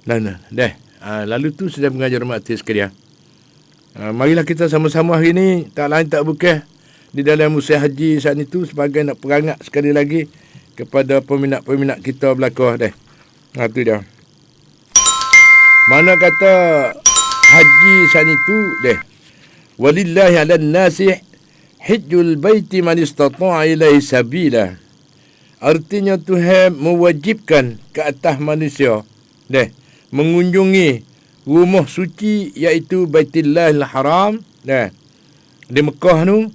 Lalu tu sudah mengajar mati sekalian. Marilah kita sama-sama hari ini, tak lain tak bukan, di dalam musim haji saat itu sebagai nak perangat sekali lagi kepada peminat-peminat kita belakang dah. Itu dia. Mana kata haji saat itu dah. Walillahi 'alan nasi hajjul baiti man istata'a ilaihi sabila. Artinya Tuhan mewajibkan ke atas manusia dah mengunjungi rumah suci iaitu Baitullahil Haram dah di Mekah tu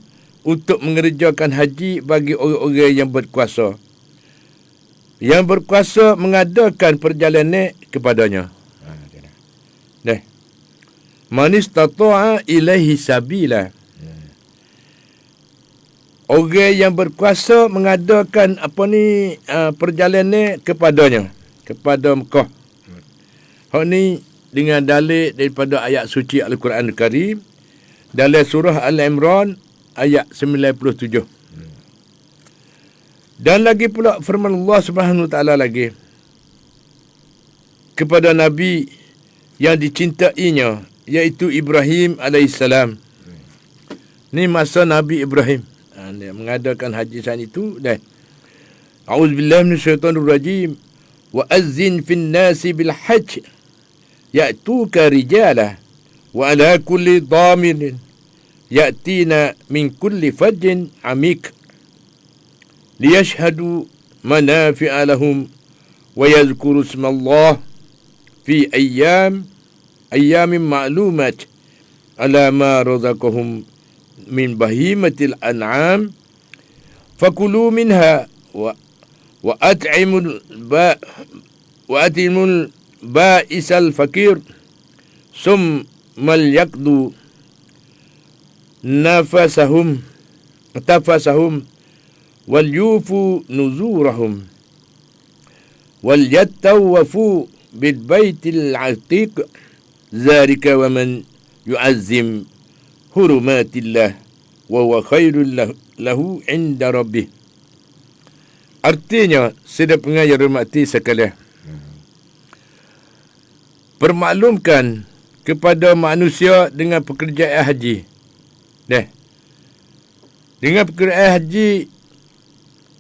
untuk mengerjakan haji bagi orang-orang yang berkuasa. Yang berkuasa mengadakan perjalanan kepadanya. Dah. Man istata'a ilaihi sabila. Orang yang berkuasa mengadakan perjalanan kepadanya, kepada Mekah. Hak ni dengan dalil daripada ayat suci Al-Quran Al-Karim dalam surah Al-Imran ayat 97. Dan lagi pula firman Allah Subhanahu Wa Taala lagi kepada nabi yang dicintainya iaitu Ibrahim alaihissalam. Ni masa Nabi Ibrahim dia mengadakan haji saat itu dah. A'udzubillahi minasyaitonirrajim. Wa azzin fin nasi bil hajj ya'tuka rijala wa ala kulli dhamirin ya'tina min kulli fajjin amik liyashhadu manafi'a lahum wa yadhkuru ismallah fi ayyamin ma'lumat ala ma razaqahum min bahimatil an'am fakulu minha wa at'imul ba'isal fakir summal yaqdu tafasahum wal yufu nuzurahum wal yattawafu bil baitil atiq zalika wa man yu'azzim hurumatillah wa huwa khairul lahu inda rabbih. Artinya, sedang pengajar hormati sekalian, permaklumkan kepada manusia dengan pekerjaan haji. Dengan pekerjaan haji,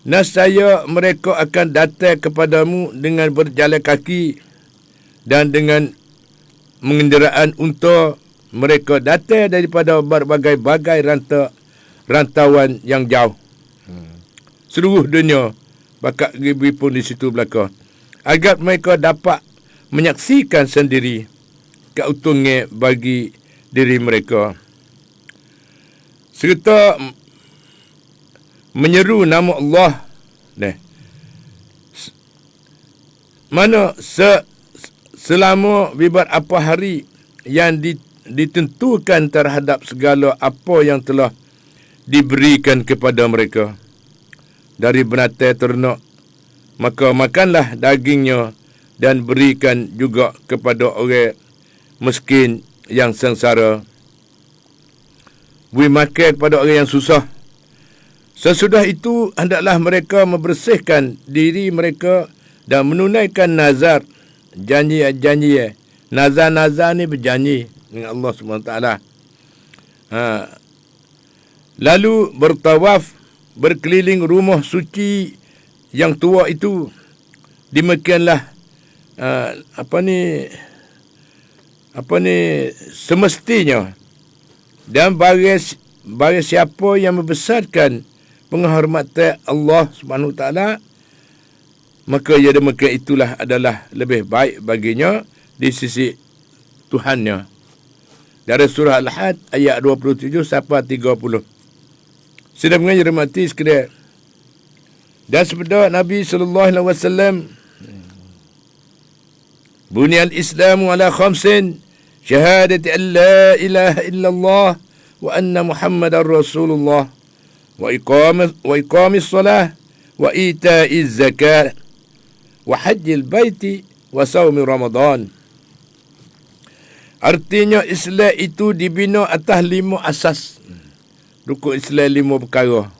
nescaya mereka akan datang kepadamu dengan berjalan kaki dan dengan mengenderaan unta. Mereka datang daripada berbagai-bagai rantauan yang jauh. Seluruh dunia bakal ribu pun di situ belakang. Agar mereka dapat menyaksikan sendiri keuntungan bagi diri mereka. Serta menyeru nama Allah. Mana selama beberapa hari yang ditentukan terhadap segala apa yang telah diberikan kepada mereka dari binatang ternak, maka makanlah dagingnya dan berikan juga kepada orang miskin yang sengsara. Beri makan kepada orang yang susah. Sesudah itu hendaklah mereka membersihkan diri mereka dan menunaikan nazar, janji-janji. Nazar-nazar ni berjanji dengan Allah SWT. Lalu bertawaf berkeliling rumah suci yang tua itu. Demikianlah semestinya. Dan bagi siapa yang membesarkan penghormatan Allah SWT, maka ia demikian itulah adalah lebih baik baginya di sisi Tuhannya. Dari surah Al-Had ayat 27 sampai 30. Sudah mengajar mati sekalian. Dan sabda Nabi SAW, Bunyal Islamu ala khamsin, syahadati an la ilaha illallah wa anna Muhammadar Rasulullah wa iqamis salah wa ita'iz zakat wa hajjil baiti wa sawmi Ramadan. Artinya Islam itu dibina atas 5 asas. Rukun Islam 5 perkara.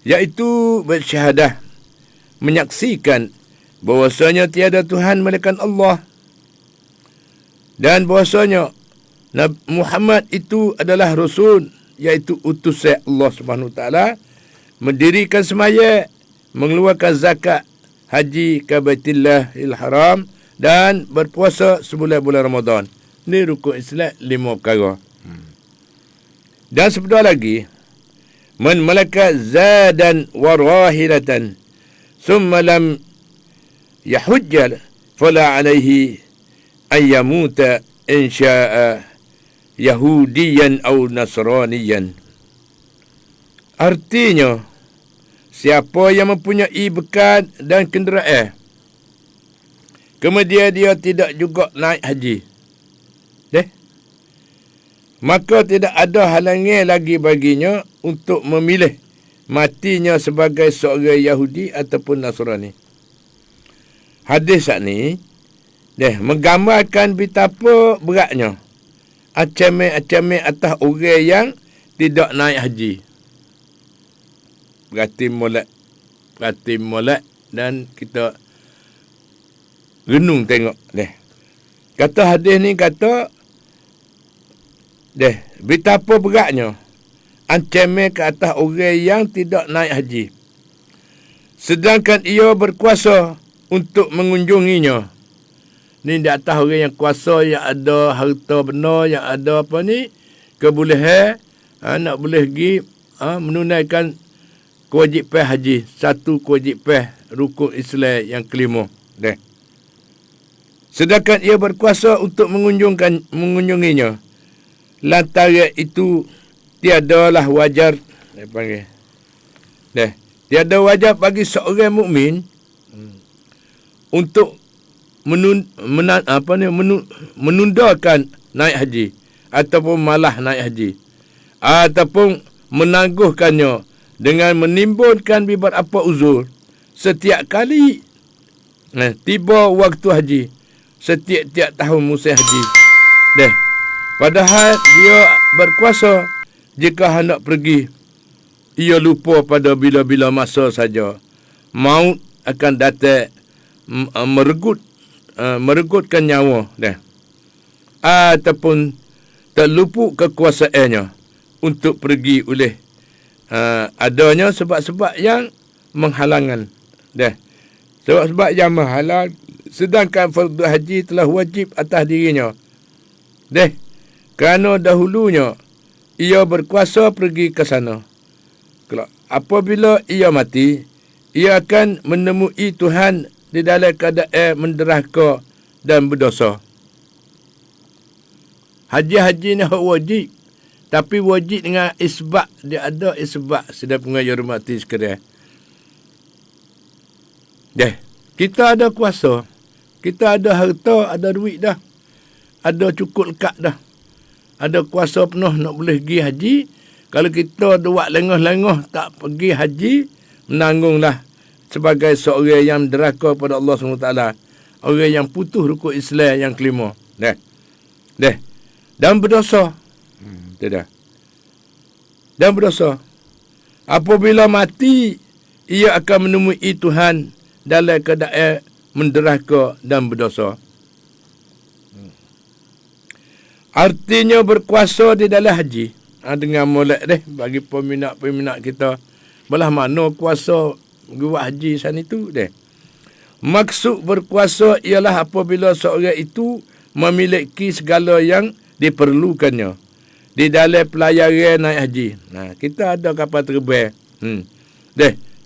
Iaitu bersyahadah, menyaksikan bahwasanya tiada Tuhan melainkan Allah, Dan bahasanya Muhammad itu adalah Rasul, iaitu utusan Allah Subhanahu Taala, mendirikan semaya, mengeluarkan zakat, haji ke Baitullahil Haram dan berpuasa sebulan bulan Ramadan. Ini rukun Islam 5 perkara. Dan sebentar lagi, man malaka zadan wa rahilatan thumma lam yahujjal fala alaihi an yamuta in syaa yahudiyan aw nasraniyan. Artinya, siapa yang mempunyai bekal dan kenderaan, kemudian dia tidak juga naik haji, maka tidak ada halangan lagi baginya untuk memilih matinya sebagai seorang Yahudi ataupun Nasrani. Hadis ni menggambarkan betapa beratnya ancaman atas orang yang tidak naik haji. Berarti molek dan kita renung tengok kata hadis ni, kata betapa beratnya ancaman ke atas orang yang tidak naik haji, sedangkan ia berkuasa untuk mengunjunginya. Ni di atas orang yang kuasa, yang ada harta benar, yang ada kebolehan, nak boleh pergi menunaikan kewajipan haji, satu kewajipan rukun Islam yang kelima. Sedangkan ia berkuasa untuk mengunjunginya. Lantaran itu tiadalah wajar tiada wajar bagi seorang mukmin untuk menundakan naik haji ataupun malah naik haji ataupun menangguhkannya dengan menimbulkan beberapa uzur setiap kali tiba waktu haji, setiap tahun musim haji. Padahal dia berkuasa, jika hendak pergi, ia lupa pada bila-bila masa saja. Maut akan datang meregutkan nyawa ataupun terluput kekuasaannya untuk pergi oleh adanya sebab-sebab yang menghalangan. Sebab-sebab yang menghalang, sedangkan fardu haji telah wajib atas dirinya. Kerana dahulunya ia berkuasa pergi ke sana. Apabila ia mati, ia akan menemui Tuhan di dalam keadaan menderhaka dan berdosa. Haji-haji ni wajib, tapi wajib dengan isbab. Dia ada isbab, sedang pengajar mati sekalian. Kita ada kuasa, kita ada harta, ada duit dah, ada cukup lekat dah, ada kuasa penuh nak boleh pergi haji. Kalau kita buat lengah-lengah tak pergi haji, menanggunglah sebagai seorang yang deraka pada Allah SWT. Orang yang putus rukun Islam yang kelima. Dan berdosa. Dan berdosa. Apabila mati, ia akan menemui Tuhan dalam keadaan menderhaka dan berdosa. Artinya berkuasa di dalam haji. Dengan molek bagi peminat-peminat kita. Belah mana kuasa buat haji sana itu Maksud berkuasa ialah apabila seorang itu memiliki segala yang diperlukannya di dalam pelayaran naik haji. Kita ada kapal terbang.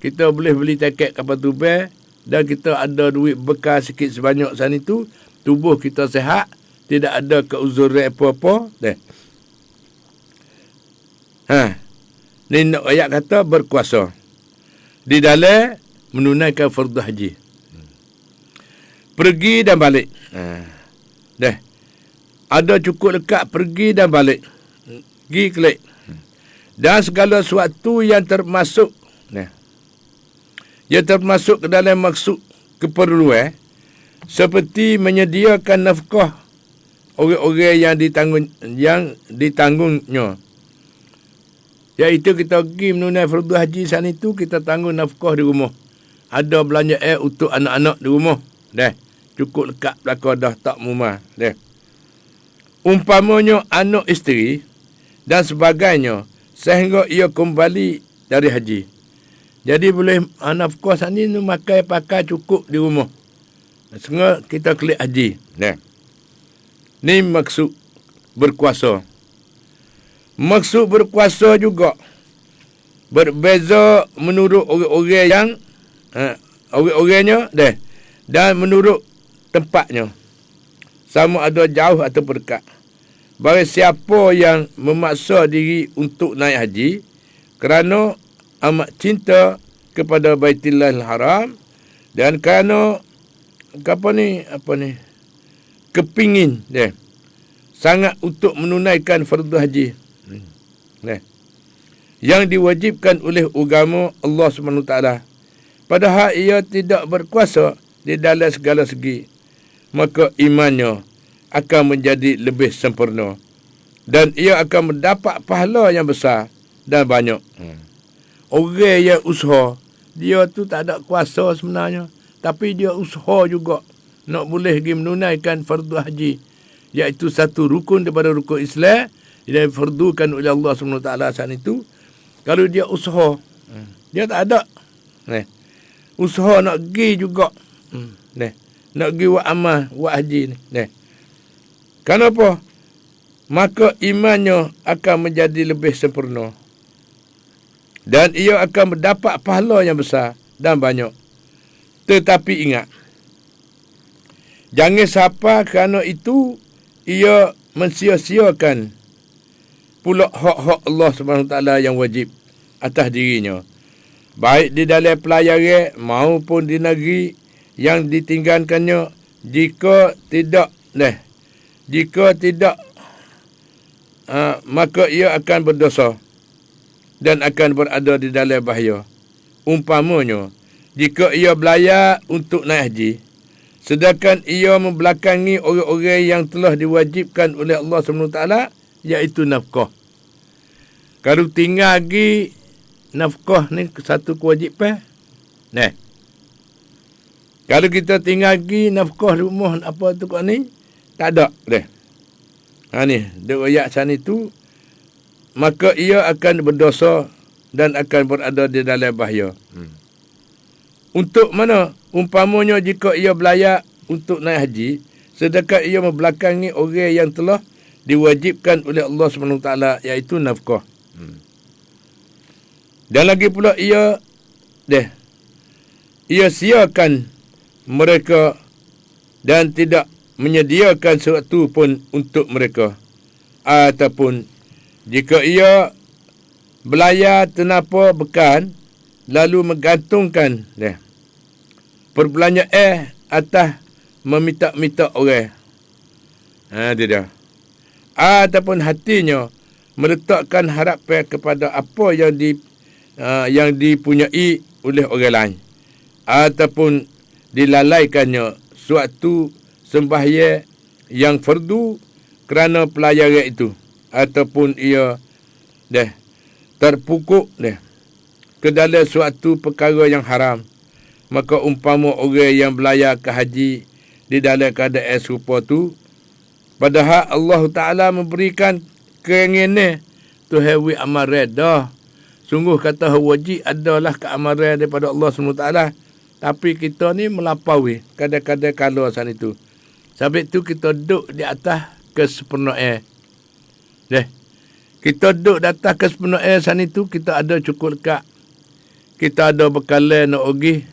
Kita boleh beli tiket kapal terbang dan kita ada duit bekal sikit sebanyak sana itu, tubuh kita sihat, tidak ada keuzuran apa-apa. Ni nak ayat kata berkuasa di dalam menunaikan fardu haji. Pergi dan balik. Ada cukup lekat pergi dan balik. Pergi kelik. Dan segala sesuatu yang termasuk yang termasuk ke dalam maksud keperluan, seperti menyediakan nafkah orang-orang yang ditanggungnya. Iaitu kita pergi menunai fardu haji sana itu, kita tanggung nafkah di rumah. Ada belanja air untuk anak-anak di rumah. Cukup lekat belakang dah tak mumah. umpamanya anak isteri dan sebagainya, sehingga ia kembali dari haji. Jadi boleh nafkah sana ni makan pakai cukup di rumah. Sehingga kita kelik haji. Ni maksud berkuasa. Maksud berkuasa juga berbeza menurut orang-orang yang orang-orangnya dan menurut tempatnya. Sama ada jauh atau dekat. Bagi siapa yang memaksa diri untuk naik haji kerana amat cinta kepada Baitullahil Haram dan kerana kepingin sangat untuk menunaikan fardu haji yang diwajibkan oleh agama Allah SWT. Padahal ia tidak berkuasa di dalam segala segi, maka imannya akan menjadi lebih sempurna dan ia akan mendapat pahala yang besar dan banyak. Orang yang usaha, dia tu tak ada kuasa sebenarnya, tapi dia usaha juga nak boleh pergi menunaikan fardu haji, iaitu satu rukun daripada rukun Islam yang difardukan oleh Allah SWT saat itu. Kalau dia usaha, dia tak ada usaha nak pergi juga, nak pergi buat amal, buat haji ni. Kenapa? Maka imannya akan menjadi lebih sempurna dan ia akan mendapat pahala yang besar dan banyak. Tetapi ingat, jangan siapa kerana itu ia mensia-siakan pula hak-hak Allah SWT yang wajib atas dirinya, baik di dalam pelayaran maupun di negeri yang ditinggalkannya. Jika tidak maka ia akan berdosa dan akan berada di dalam bahaya. Umpamanya, jika ia belayar untuk naik haji, sedangkan ia membelakangi orang-orang yang telah diwajibkan oleh Allah SWT, iaitu nafkah. Kalau tinggal lagi nafkah ni satu kewajipan. Kalau kita tinggal lagi nafkah rumah apa tu kat ni, tak ada dah. Ni duk ayat sana itu, maka ia akan berdosa dan akan berada di dalam bahaya. Untuk mana? Umpamanya jika ia belayar untuk naik haji, sedangkan ia membelakangi orang yang telah diwajibkan oleh Allah SWT, iaitu nafkah. Dan lagi pula ia siakan mereka dan tidak menyediakan sesuatu pun untuk mereka. Ataupun jika ia belayar tanpa bekal, lalu menggantungkan perbelanjaan atas meminta-minta orang. Dia dah. Ataupun hatinya meletakkan harapan kepada apa yang dipunyai oleh orang lain, ataupun dilalaikannya suatu sembahyang yang fardu kerana pelayaran itu, ataupun ia terpukuk ke dalam suatu perkara yang haram. Maka umpama orang yang belayar ke haji di dalam keadaan serupa tu, padahal Allah Ta'ala memberikan keinginan tu hawi amaran dah. Sungguh kata wajib adalah keamaran daripada Allah SWT. Tapi kita ni melampaui kadang-kadang kalau sana itu. Sebab itu kita duduk di atas kesempurnaan. Kita duduk di atas kesempurnaan sana itu, kita ada cukup lekat. Kita ada bekalan nak pergi.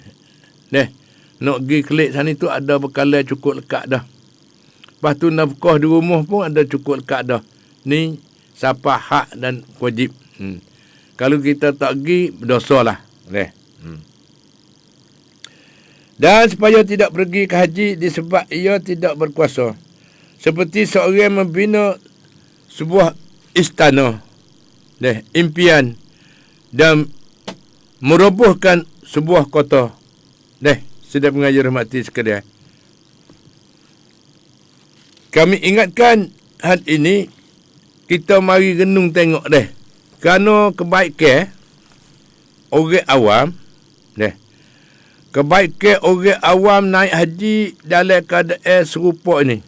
Nak pergi kelik sana itu ada bekalan cukup lekat dah. Lepas tu nafkah di rumah pun ada cukup lekat dah. Ni siapa hak dan wajib. Kalau kita tak pergi, berdosa lah. Dan supaya tidak pergi ke haji disebab ia tidak berkuasa. Seperti seorang membina sebuah istana, impian, dan merobohkan sebuah kota. Sedang mengajar rahmati sekalian. Kami ingatkan hal ini, kita mari renung tengok kerana kebaikan orang awam, kebaikan orang awam naik haji dalam keadaan serupa ini,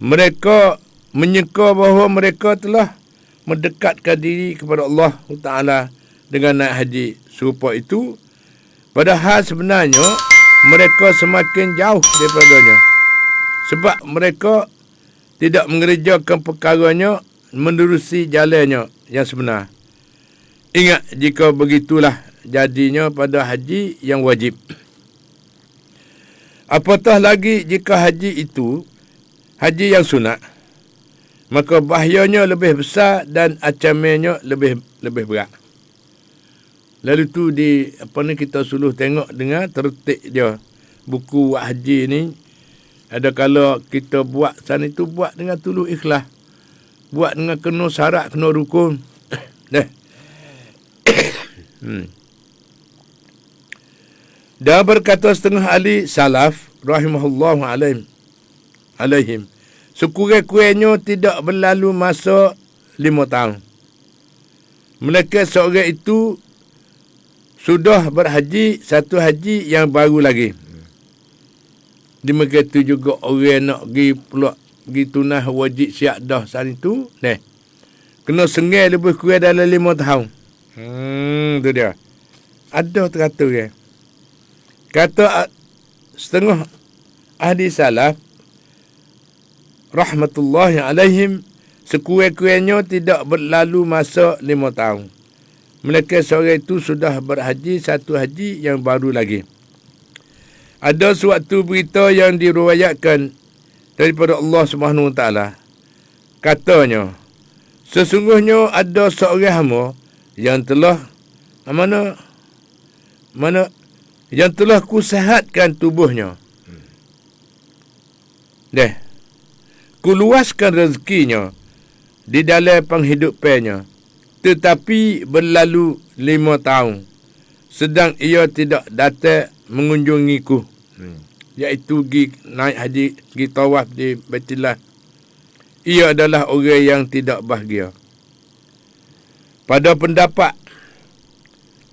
mereka menyangka bahawa mereka telah mendekatkan diri kepada Allah Ta'ala dengan naik haji serupa itu, padahal sebenarnya mereka semakin jauh daripadanya, sebab mereka tidak mengerjakan perkaranya menerusi jalannya yang sebenar. Ingat, jika begitulah jadinya pada haji yang wajib. Apatah lagi jika haji itu haji yang sunat, maka bahayanya lebih besar dan ancamannya lebih berat. Lalu tu kita suluh tengok dengan tertik dia. Buku buat haji ni, ada kalau kita buat sana itu buat dengan tulus ikhlas. Buat dengan kena syarat, kena rukun. Dan berkata setengah ahli salaf rahimahullahu alaihim, sekurang-kurangnya tidak berlalu masa 5 tahun, mereka seorang itu sudah berhaji satu haji yang baru lagi. Demikian juga orang nak pergi tunah wajib siap dah saat itu, kena sengai lebih kurang dalam 5 tahun. Tu dia. Ada teratur ya. Kata setengah ahli salaf rahmatullahi alaihim, sekurang-kurangnya tidak berlalu masa 5 tahun, mereka seorang itu sudah berhaji satu haji yang baru lagi. Ada suatu berita yang diriwayatkan daripada Allah Subhanahu Wa Taala. Katanya, sesungguhnya ada seorang hamba yang telah yang telah kusihatkan tubuhnya. Kuluaskan rezekinya di dalam penghidupannya, tetapi berlalu 5 tahun, sedang ia tidak datang mengunjungiku, iaitu pergi naik haji, pergi tawaf di Baitullah. Ia adalah orang yang tidak bahagia. Pada pendapat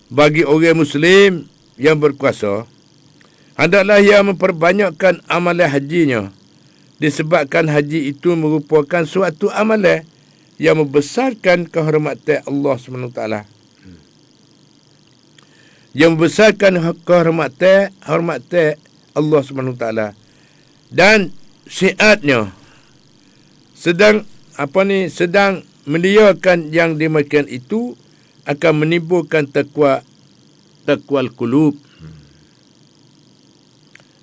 bagi orang Muslim yang berkuasa, hendaklah ia memperbanyakkan amalan hajinya, disebabkan haji itu merupakan suatu amalan yang membesarkan kehormatan Allah SWT. Yang membesarkan kehormatan Allah SWT. Dan syiatnya sedang meliakan yang demikian itu akan menimbulkan taqwal qulub,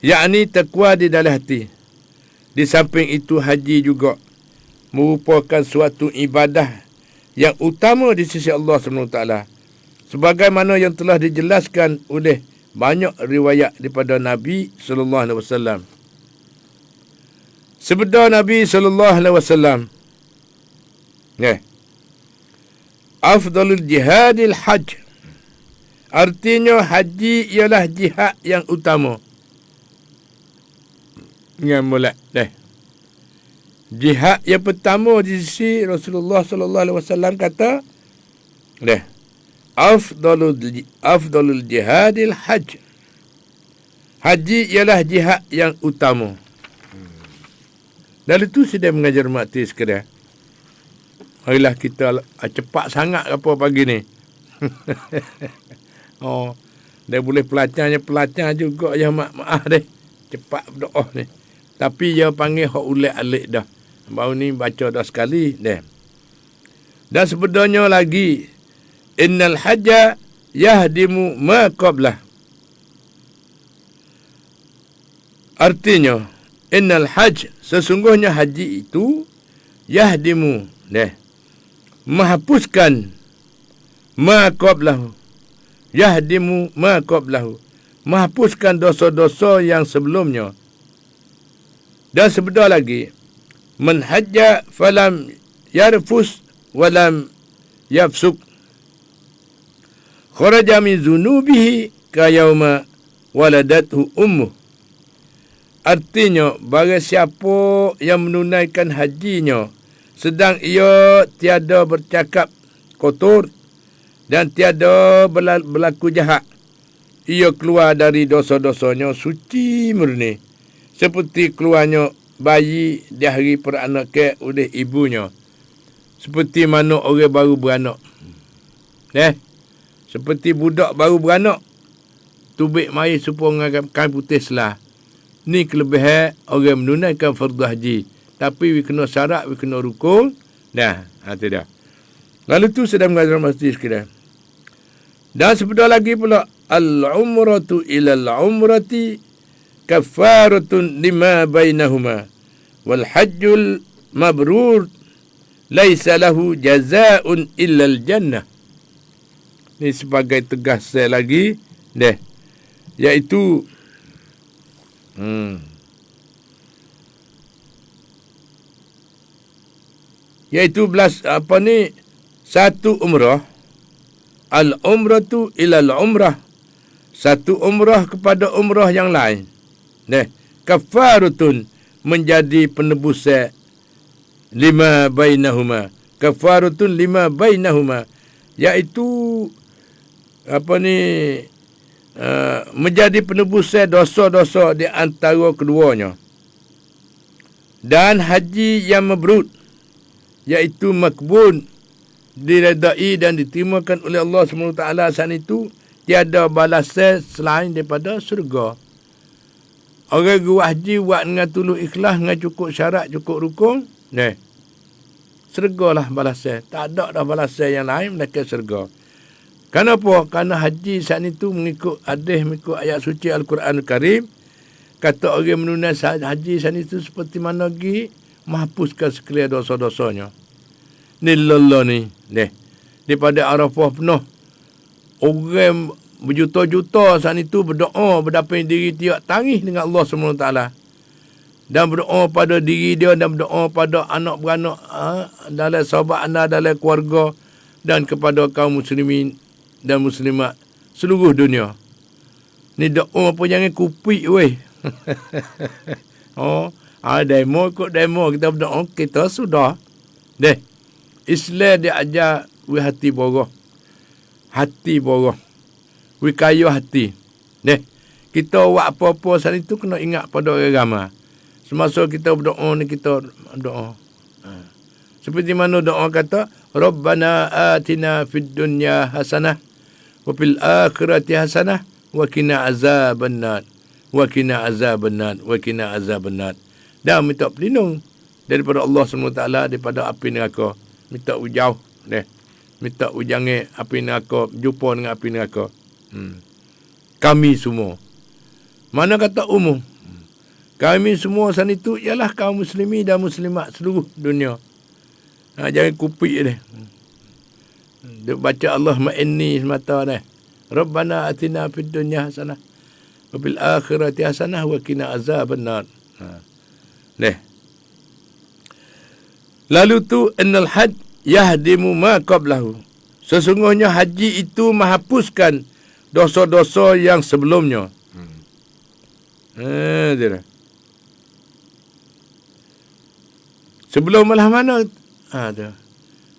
yakni taqwa di dalam hati. Di samping itu, haji juga merupakan suatu ibadah yang utama di sisi Allah SWT, sebagaimana yang telah dijelaskan oleh banyak riwayat daripada Nabi SAW. Sabda Nabi SAW, afdalul jihadil hajj, artinya haji ialah jihad yang utama. Mulai jihad yang pertama di sisi Rasulullah SAW kata, afdalul jihadil hajj, haji ialah jihad yang utama. Dari itu saya mengajar mati sekalian. Marilah kita cepat sangat apa pagi ni. Dia boleh pelajar juga ya, maaf deh. Cepat berdoa ni. Tapi dia panggil hak ulik-alik dah. Baru ni baca dah sekali deh. Dan sebenarnya lagi, innal hajja yahdimu ma qablah. Artinya, innal hajj, sesungguhnya haji itu yahdimu, menghapuskan ma qablahu. Yahdimu ma qablahu, menghapuskan dosa-dosa yang sebelumnya. Dan sebentar lagi, man hajja falam yarfus walam yafsuk kharaja min zunubihi ka yauma waladathu ummuh. Artinya, barang siapa yang menunaikan hajinya sedang ia tiada bercakap kotor dan tiada berlaku jahat, ia keluar dari dosa-dosanya suci murni, seperti keluarnya bayi di hari peranakan oleh ibunya. Seperti mana orang baru beranak. Seperti budak baru beranak. Tubik mai supaya kain putih selah. Ni kelebihan orang menunaikan fardu haji. Tapi we kena syarat, we kena rukun. Itu dah. Lalu tu sedang mengajar masjid sekalian. Dan sebentar lagi pula, al-umratu ila al-umrati kafaratun lima bainahuma. Wal hajjul mabrur laisa lahu jazaa'un illa al-jannah. Ni sebagai tegas saya lagi, iaitu satu umrah, al-umratu ila al-umrah, satu umrah kepada umrah yang lain. Kafaratun, menjadi penebusan lima bainahuma. Kafaratun lima bainahuma, iaitu menjadi penebusan dosa-dosa di antara keduanya. Dan haji yang mabrur, iaitu makbul, diredai dan diterimakan oleh Allah SWT saat itu, tiada balasan selain daripada surga. Orang buat haji buat dengan tulus ikhlas, dengan cukup syarat, cukup rukun, surga lah balasan. Tak ada dah balasan yang lain melainkan surga. Kenapa? Kerana haji saat itu mengikut ayat suci Al-Quran Al-Karim. Kata orang menunai haji saat itu seperti mana lagi menghapuskan sekalian dosa-dosanya. Ni lelah ni. Daripada Arafah penuh. Orang berjuta-juta saat itu berdoa, berdaping diri tiap tangis dengan Allah SWT. Dan berdoa pada diri dia dan berdoa pada anak beranak, dalam sahabat anda, dalam keluarga, dan kepada kaum muslimin dan muslimat seluruh dunia. Ni doa pun jangan kupik weh. Demo ikut demo, kita berdoa, kita sudah. Islam dia ajar we hati borah. Hati borah. We kayu hati. Kita buat apa-apa saat itu kena ingat pada orang ramai. Semasa kita berdoa ni, kita doa. Seperti mana doa kata, Rabbana atina fid dunya hasanah wa fil akhirati hasanah wa qina azabannar. Wa qina azabannar. Wa qina azabannar. Dan minta pelindung daripada Allah SWT, daripada api neraka. Minta ujauh. Minta ujangnya api neraka, jumpa dengan api neraka. Kami semua. Mana kata umum? Kami semua saat itu ialah kaum muslimin dan muslimat seluruh dunia. Jangan kupik dia. Dia baca Allah ma'inni semata dah. Rabbana atina fid dunya hasanah wa fil akhirati hasanah wa qina azabannar. Lalu tu innal hajj yahdimu ma qablahu. Sesungguhnya haji itu menghapuskan dosa-dosa yang sebelumnya. Sebelum malah mana?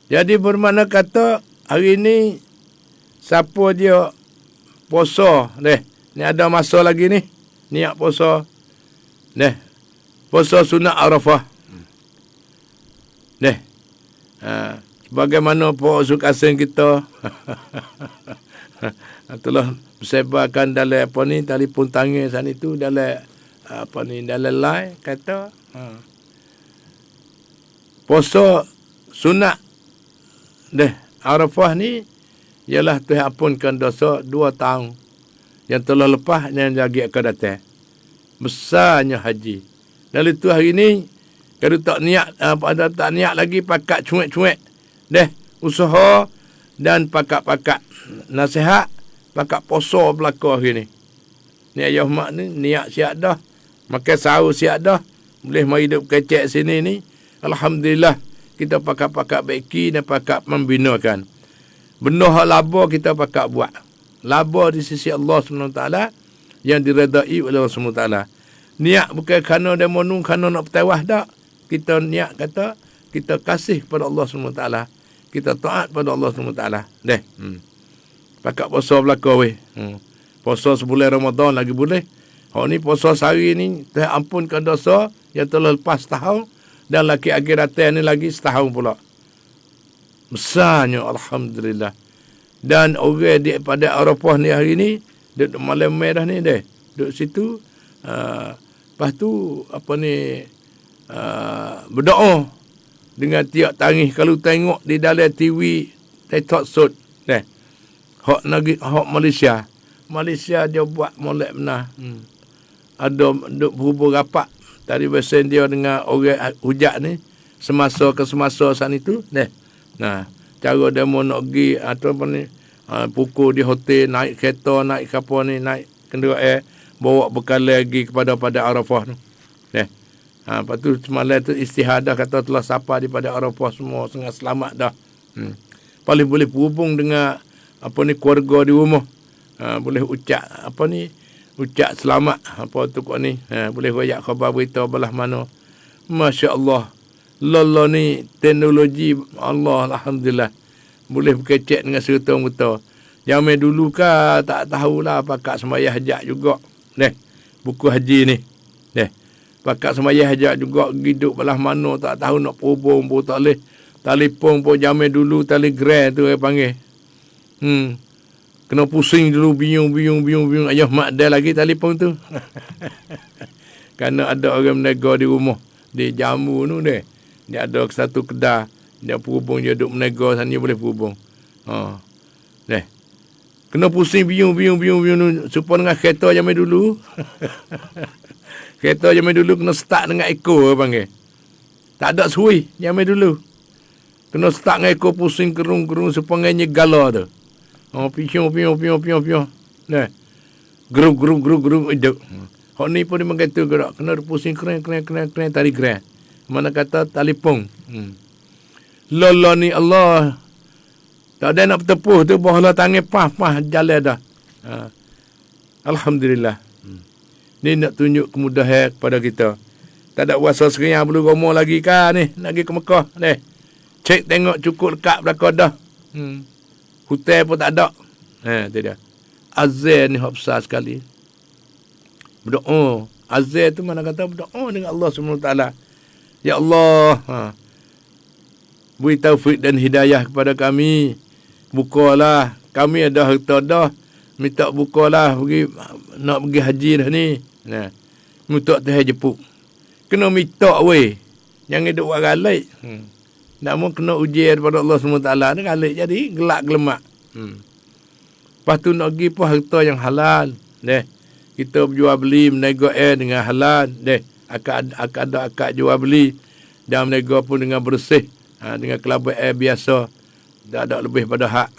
Jadi bermakna kata hari ni siapa dia puasa ni ada masa lagi ni niat puasa puasa sunat Arafah. Sebagaimana Pak Zulkasim kita telah bersebarkan dalam telefon tangan sana itu, dalam dalam live kata puasa sunat Arafah ni ialah Tuhan ampunkan dosa 2 tahun yang telah lepas dan lagi akan datang. Besarnya haji. Dan itu hari ni kalau tak niat lagi pakat cuek-cuek usaha dan pakat nasihat, pakat puasa belakang hari ni. Ni ayah mak ni niat siap dah, makan sahur siap dah, boleh mari hidup kecek sini ni. Alhamdulillah kita pakat baiki dan pakat membinakan. Benda hak laba kita pakat buat. Laba di sisi Allah SWT yang diredai oleh Allah SWT. Niat bukan kerana demo nun, kerana nak bertawah dak. Kita niat kata kita kasih kepada Allah SWT. Kita taat pada Allah SWT. Pakat puasa belakang weh. Puasa sebulan Ramadan lagi boleh. Hak ni puasa sehari ni Tuhan ampunkan dosa yang telah lepas setahun, dan laki akhiratan ni lagi setahun pula. Besarnya, alhamdulillah. Dan orang di pada Arafah ni hari ni, duduk malam merah ni deh, duduk situ. Lepas tu berdoa dengan tiap tangis. Kalau tengok di dalam TV TikTok sud deh, hak Malaysia dia buat molek benar. Ada duk berhubung rapat tadi besen dia dengan orang hujat ni semasa ke semasa saat itu deh. Nah, cara demo nak pergi atau apa ni, pukul di hotel, naik kereta, naik kapal ni, naik kenderaan, bawa bekal lagi pada Arafah tu. Lepas tu semalam tu istihadah kata telah sapa di pada Arafah semua setengah selamat dah. Paling boleh berhubung dengan keluarga di rumah. Boleh ucap selamat tu kau ni. Boleh royak khabar berita belah mana. Masya-Allah. Lala ni teknologi Allah, alhamdulillah. Boleh berkecek dengan serta-merta. Zaman dulu kan tak tahulah pakat sembahyang hajat juga. Buku haji ni. Pakat sembahyang hajat juga, hidup belah mana tak tahu nak perhubung pun tak boleh. Telefon pun zaman dulu telegram tu orang panggil. Kena pusing dulu, bingung. Ayah mak dia lagi telefon tu. Kerana ada orang menega di rumah. Di Jammu tu deh. Dia ada satu kedai. Dia perhubung, dia duduk menega sana, dia boleh perhubung. Kena pusing, bingung. Supaya dengan kereta zaman dulu. Kereta zaman dulu kena start dengan ekor, panggil. Tak ada suwi zaman dulu. Kena start dengan ekor, pusing, kerung, supaya gala tu. Piung. Gerung, hidup. Hak ni pun dia mengata gerak. Kena pusing, keren, tali keren. Mana kata telefon. Lala ni Allah. Tak ada nak bertepuh tu, bahawa tangan pah, jalan dah. Alhamdulillah. Ni nak tunjuk kemudahan kepada kita. Tak ada puasa sekian belum romo lagi kan ni. Nak pergi ke Mekah ni. Cek tengok cukup dekat belakang dah. Hotel pun tak ada. Tu dia. Azan ni hak besar sekali. Berdoa. Azan tu mana kata berdoa dengan Allah SWT. Ya Allah. Beri taufik dan hidayah kepada kami. Bukalah. Kami ada harta dah. Minta bukalah. Nak pergi haji dah ni. Minta Tuhan jepuk. Kena minta weh. Jangan duk buat galik. Namun kena ujian daripada Allah SWT. Ni galik jadi gelak gelemak. Lepas tu nak pergi pun harta yang halal. Kita berjual beli menego dengan halal. Akad jual beli. Dan menego pun dengan bersih. Dengan kelabut air biasa. Tak ada lebih pada hak.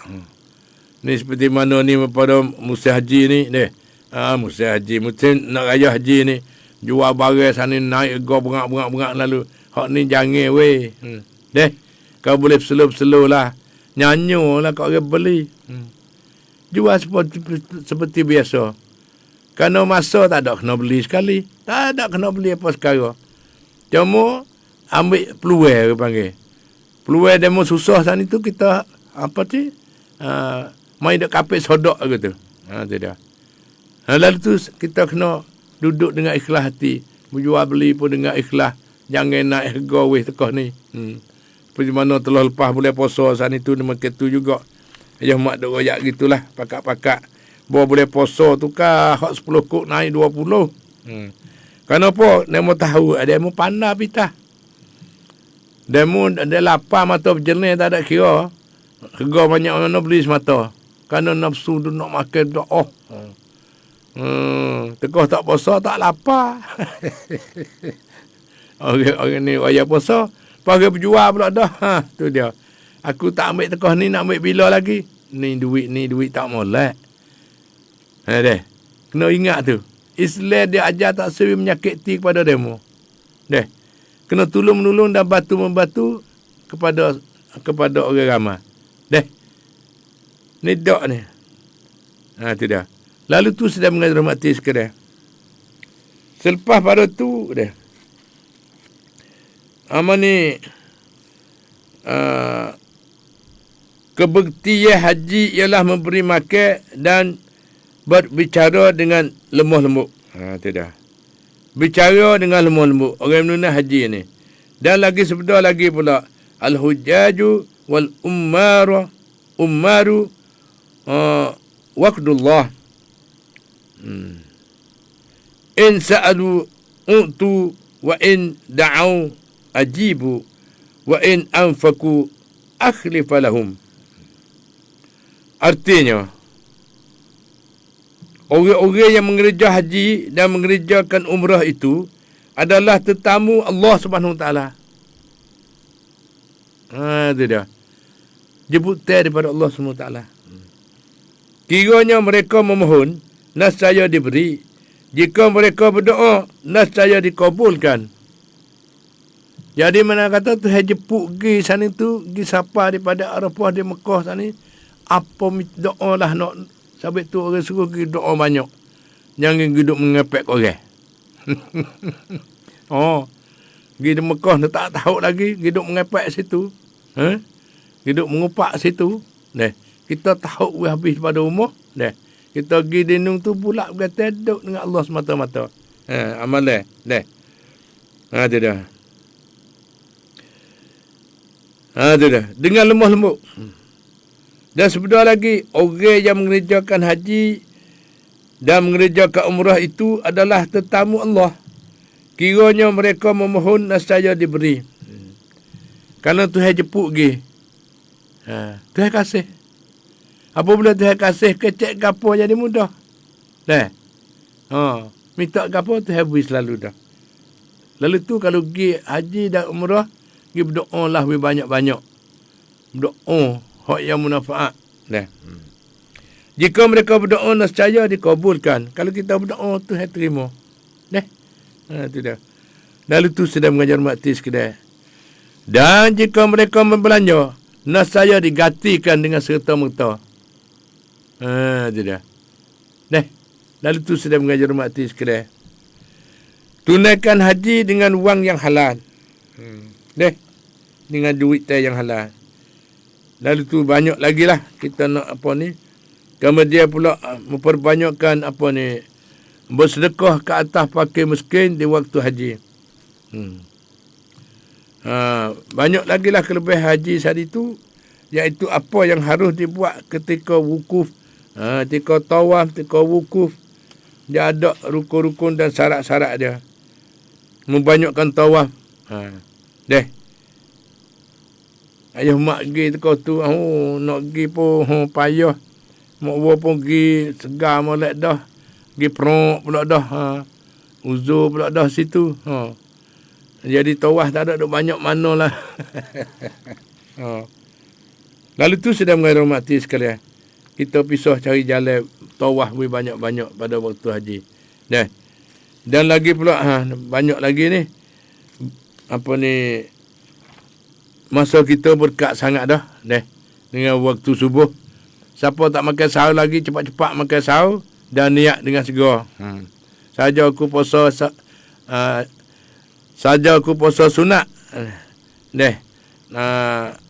Ni seperti mana ni pada musim haji ni. Musim haji. Musim nak raya haji ni. Jual barang sana naik go bengak lalu. Hak ni jangan weh. Kau boleh slow lah. Nyanyo lah kau orang beli. Jual seperti biasa. Kerana masa tak ada kena beli sekali. Tak ada kena beli apa sekarang. Cuma ambil peluang dia panggil. Peluang demo susah sana tu kita main dek kapit sodok gitu. Tu dia. Lalu tu kita kena duduk dengan ikhlas hati. Berjual beli pun dengan ikhlas. Jangan naik harga weh tekah ni. Seperti mana telah lepas boleh puasa sana tu macam tu juga. Ayah mak duk royak gitulah pakak-pakak. Bawa boleh puasa tu kah hak 10 kok naik 20. Kenapa? Demo tahu, demo pandai pitah. Demo ada lapar mata berjernih tak ada kira. Harga banyak mana beli semata. Kerana nafsu tu nak makan doa. Tekah tak puasa tak lapar. Orang ni raya puasa. Pagi berjual pula dah. Tu dia. Aku tak ambil tekah ni nak ambil bila lagi. Ni duit tak molek. Kena ingat tu. Islam dia ajar tak seri menyakiti kepada demo. Kena tolong-menolong dan bantu-membantu kepada orang ramai. Ni dok ni. Tu dah. Lalu tu sedang mengajar mati sekarang. Selepas pada tu dah. Ni kebuktian haji ialah memberi makan dan berbicara dengan lemah lembut. Tu dah. Bicara dengan lemah lembut. Orang menunaikan haji ni. Dan lagi sebeda lagi pula. Al-hujjaju wal ummaru waqdullah. In sa'alu u'tu wa in da'au ajibu wa in anfaku akhlifa lahum. Artinya, orang-orang yang mengerja haji dan mengerjakan umrah itu adalah tetamu Allah Subhanahu Wa Taala. Itu dia. Jemputan daripada Allah Subhanahu Wa Taala. Kiranya mereka memohon, nescaya diberi. Jika mereka berdoa, nescaya dikabulkan. Jadi mana kata tu jemput pergi sana tu, pergi sapa daripada Arafah di Mekah sana. Apa doa lah nak sampai tu orang suruh pergi doa banyak. Jangan duduk mengepek orang. Pergi di Mekah dia tak tahu lagi, duduk mengepek situ. Duduk mengupak situ. Kita tahu habis pada rumah. Kita pergi di nung tu pula berkata duduk dengan Allah semata-mata. Amalan. Itu dah. Itu dah. Dengan lemah lembut. Dan sebentar lagi, orang yang mengerjakan haji dan mengerjakan umrah itu adalah tetamu Allah. Kiranya mereka memohon, nescaya diberi. Kerana Tuhan jemput pergi. Tuhan kasih. Apabila Tuhan kasih, kecek gapo jadi mudah. Minta gapo, Tuhan beri selalu dah. Lalu tu kalau pergi haji dan umrah, pergi berdoa lah banyak-banyak. Berdoa. Hak yang munafaat. Jika mereka berdoa, nescaya dikabulkan. Kalau kita berdoa, Tuhan terima. Itu dah. Lalu tu sedang mengajar mati sekedar. Dan jika mereka membelanja, nescaya digantikan dengan serta-merta. Itu dah. Lalu tu sedang mengajar mati sekedar. Tunaikan haji dengan wang yang halal. Dengan duit yang halal. Lalu tu banyak lagi lah kita nak apa ni. Kemudian pula memperbanyakkan apa ni. Bersedekah ke atas pakai miskin di waktu haji. Banyak lagi lah kelebihan haji saat itu. Iaitu apa yang harus dibuat ketika wukuf. Ketika tawaf, ketika wukuf. Dia ada rukun-rukun dan syarat-syarat dia. Membanyakkan tawaf. Ayah mak pergi teko tu, nak pergi pun payah. Mak buah pun pergi segar molek dah. Pergi perok pula dah. Uzur pula dah situ. Jadi tawaf tak ada banyak mana lah. Lalu tu sedang menghormati sekalian. Kita pisah cari jalan tawaf banyak-banyak pada waktu haji. Dan lagi pula banyak lagi ni. Apa ni, masa kita berkat sangat dah. Dengan waktu subuh. Siapa tak makan sahur lagi, cepat-cepat makan sahur. Dan niat dengan segera. Saja aku puasa sunat.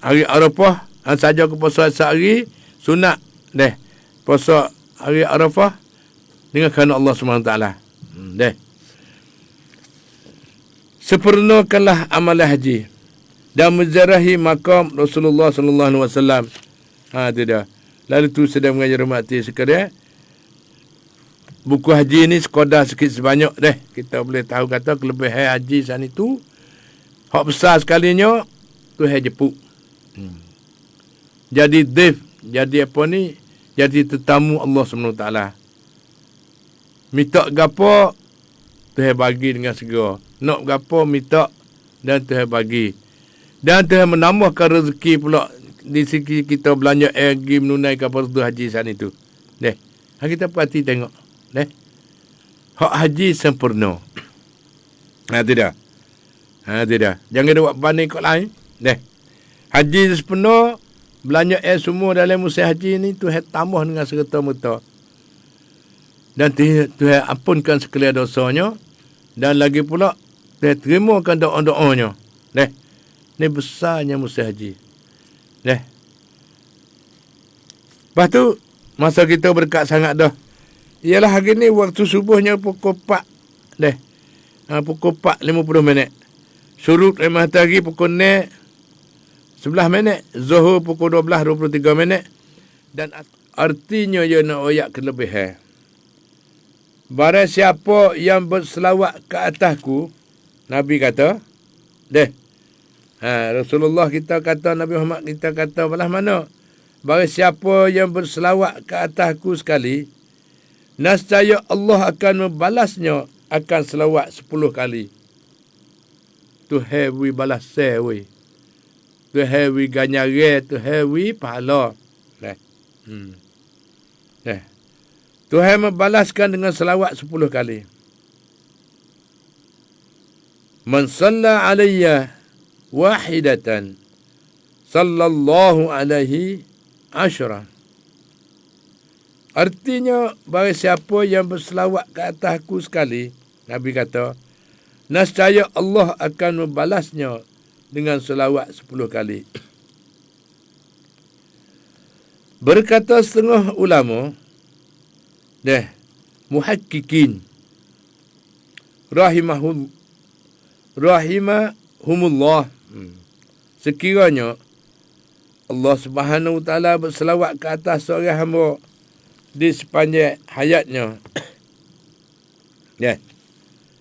Hari Arafah. Saja aku puasa sehari sunat. Puasa hari Arafah. Dengan kerana Allah SWT. Sempurnakanlah amalan haji. Dan menziarahi makam Rasulullah sallallahu alaihi wasallam. Itu dah. Lalu tu sedang mengajar mati sekalian. Buku haji ni sekadar sikit sebanyak kita boleh tahu kata kelebihan haji sana itu. Hak besar sekalinya tu haji jemput. Jadi dif, jadi apa ni? Jadi tetamu Allah SWT. Minta gapo Tuhan bagi dengan segera. Nak gapo minta dan Tuhan bagi. Dan Tuhan menambahkan rezeki pula di segi kita belanja pergi menunaikan fardu haji sana itu. Kita perhati tengok. Hak haji sempurna. Tidak. Tidak. Jangan dia buat banding kot lain. Haji sempurna, belanja semua dalam musim haji ni Tuhan tambah dengan serta-merta. Dan Tuhan ampunkan sekalian dosanya. Dan lagi pula Tuhan terimakan doa-doanya. Ini besarnya musim haji. Lepas tu, masa kita berkat sangat dah. Ialah hari ni waktu subuhnya pukul 4. pukul 4.50 minit. Syuruk matahari pukul 11 minit. Zuhur pukul 12.23 minit. Dan artinya ia nak oyak kelebihan. Barang siapa yang berselawat ke atasku, Nabi kata, Rasulullah kita kata, Nabi Muhammad kita kata, belah mana? Barang siapa yang berselawat ke atasku sekali, nescaya Allah akan membalasnya akan selawat 10 kali. Tu heavy balas sewi. Tu heavy ganyare, tu heavy pahala. Tuhan membalaskan dengan selawat 10 kali. Man salla alayya wahidatan sallallahu alaihi asyra. Artinya, bagi siapa yang berselawat ke atasku sekali, Nabi kata, nescaya Allah akan membalasnya dengan selawat 10 kali. Berkata setengah ulama, muhakkikin, rahimahumullah, sekiranya Allah Subhanahu Wa Taala berselawat ke atas seorang hamba di sepanjang hayatnya,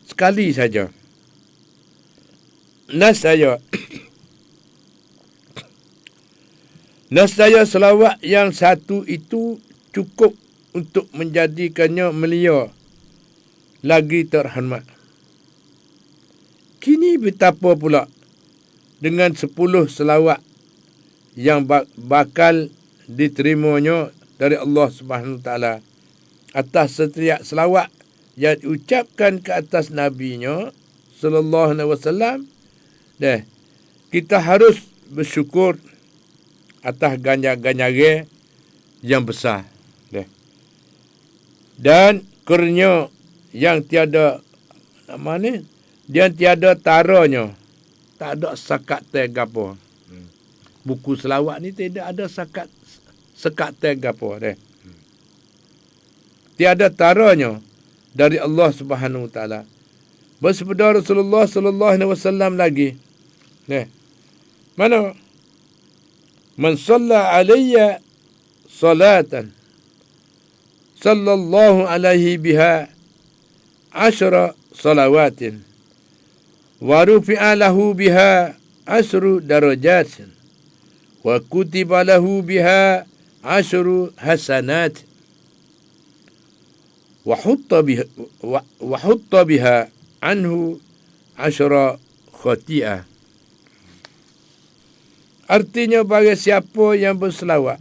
sekali saja, nescaya selawat yang satu itu cukup untuk menjadikannya mulia lagi terhormat. Kini betapa pula dengan 10 selawat yang bakal diterimanya dari Allah Subhanahu Wa Taala atas setiap selawat yang diucapkan ke atas nabinya sallallahu alaihi wasallam. Kita harus bersyukur atas ganjar-ganjaran yang besar. Dan kurnia yang tiada yang tiada taranya. Tak ada sakat teg apa. Buku selawat ni tidak ada sekat teg apa. Tiada taranya dari Allah Subhanahu Wa Taala. Bersabda Rasulullah sallallahu alaihi wasallam lagi. Mana? Man shalla alayya salatan sallallahu alaihi biha 10 salawatin wa rufi'a lahu biha 10 darajatin wa kutiba lahu biha 10 hasanat wa hutta biha anhu 10 khati'ah. Artinya, bagi siapa yang berselawat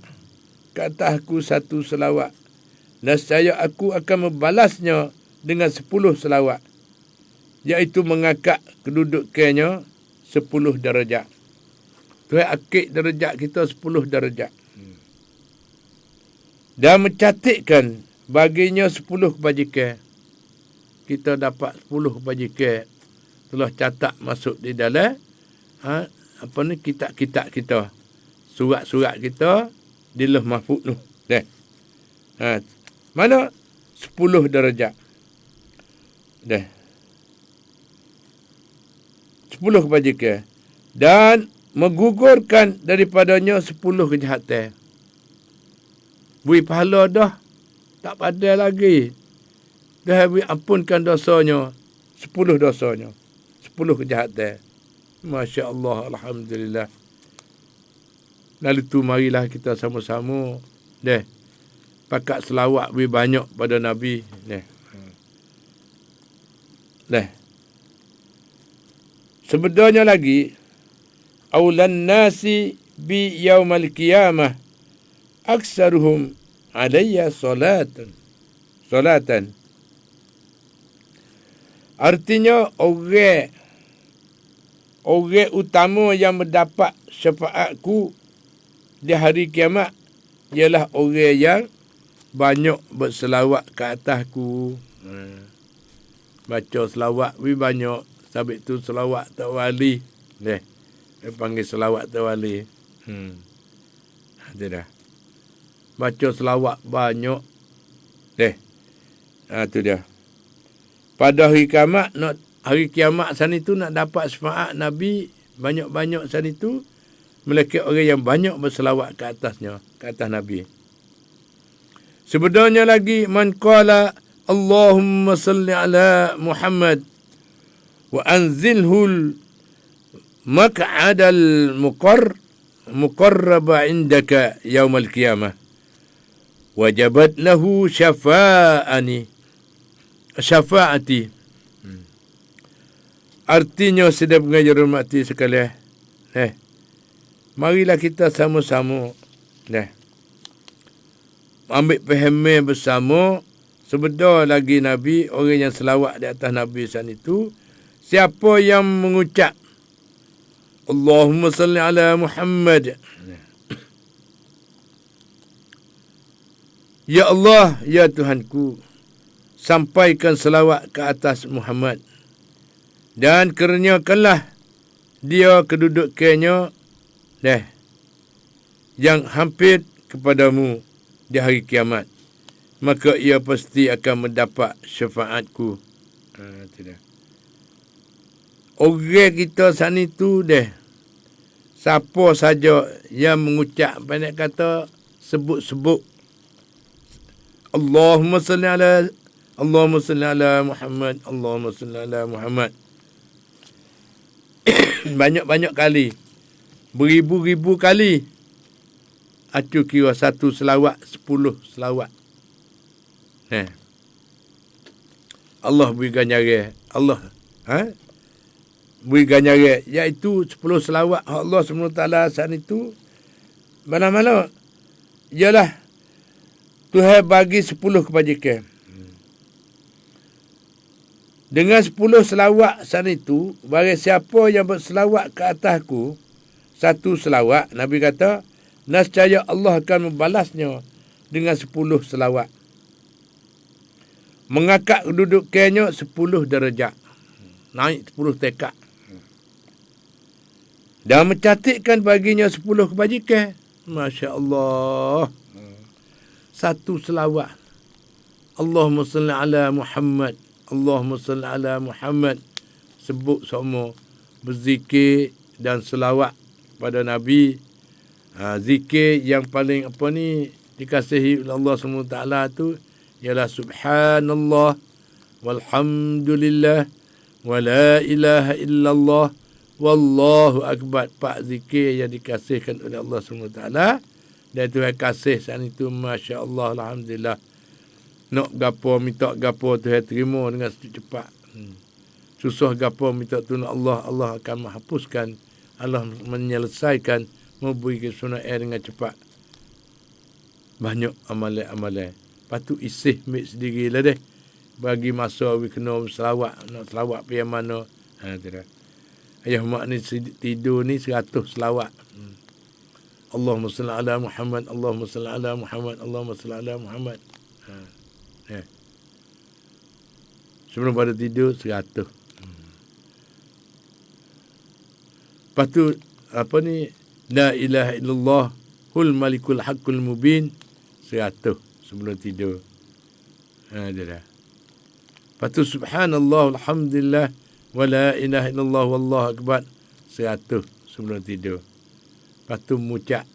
ke atasku satu selawat, nescaya aku akan membalasnya dengan 10 selawat, iaitu mengangkat kedudukannya 10 darjat. Tuhan akik darjat kita 10 darjat. Dan mencatatkan baginya 10 kebajikan. Kita dapat 10 kebajikan. Telah catat masuk di dalam kitab-kitab kita. Surat-surat kita di Lauh Mahfuz tu. Mana 10 darjat. 10 kebajikan. Dan menggugurkan daripadanya 10 kejahatan. Beri pahala dah. Tak pandai lagi. Dah ampunkan dosanya. 10 dosanya. 10 kejahatan. Masya Allah. Alhamdulillah. Lalu tu marilah kita sama-sama. Pakat selawat lebih banyak pada Nabi. Sebenarnya lagi, aulan nasi bi yaumal qiyamah aksaruhum alayya salatan. Artinya orang utama yang mendapat syafaatku di hari kiamat ialah orang yang banyak berselawat ke atasku. Baca selawat lebih banyak. Sabit tu selawat tak wali. Dia panggil selawat tak wali. Itu dah. Baca selawat banyak. Tu dia. Pada hari kiamat hari kiamat sana itu nak dapat syafaat Nabi banyak-banyak sana itu, melainkan orang yang banyak berselawat ke atasnya, ke atas Nabi. Sebenarnya lagi, man qala Allahumma salli ala Muhammad wa anzilhul maq'adal muqarraba indaka yaumal qiyamah wajabat lahu syafaati. Artinya, sedap pengajar hormati sekalian, marilah kita sama-sama ambil fahaman bersama. Sebentar lagi Nabi, orang yang selawat di atas Nabi sana itu, siapa yang mengucap Allahumma salli ala Muhammad, ya Allah, ya Tuhanku, sampaikan selawat ke atas Muhammad dan kurniakanlah dia kedudukannya yang hampir kepadamu di hari kiamat, maka ia pasti akan mendapat syafaatku. Tidak. Orang kita sana itu siapa saja yang mengucap, banyak kata sebut-sebut Allahumma salli ala Muhammad, Allahumma salli ala Muhammad. Banyak-banyak kali, beribu-ribu kali. Acu kira satu selawat, 10 selawat. Allah beri ganjaran. Allah beri ganjaran, iaitu 10 selawat Allah SWT saat itu. Mana-mana ialah Tuhan bagi 10 kebajikan. Dengan 10 selawat saat itu, bagi siapa yang berselawat ke atasku, satu selawat, Nabi kata, nescaya Allah akan membalasnya dengan 10 selawat. Mengangkat kedudukannya 10 darjat. Naik 10 tekak. Dan mencatatkan baginya 10 kebajikan. Masya Allah. Satu selawat. Allahumma salli ala Muhammad. Allahumma salli ala Muhammad. Sebut semua. Berzikir dan selawat pada Nabi. Zikir yang paling dikasihi oleh Allah SWT tu ialah subhanallah walhamdulillah wa la ilaha illallah wallahu akbar. 4 zikir yang dikasihkan oleh Allah SWT. Dan Tuhan kasih saat itu, Masya Allah, alhamdulillah. Nak gapo, minta gapo, Tuhan terima dengan cepat. Susah gapo, minta tolong Allah, Allah akan menghapuskan, Allah menyelesaikan, memberi kesunatan dengan cepat. Banyak amalan-amalan. Lepas tu isih ambil sendiri lah bagi masa we kena selawat. Nak selawat pergi mana. Tidak. Ayah mak ni tidur ni 100 selawat. Allahumma salli ala Muhammad. Allahumma salli ala Muhammad. Allahumma salli ala Muhammad. Sebelum pada tidur 100. Lepas tu la ilaha illallah hul malikul haqqul mubin 100 sebelum tidur. Dah. Lepas tu subhanallah alhamdulillah wa la ilaha illallah wallahu akbar 100 sebelum tidur. Lepas tu mengucap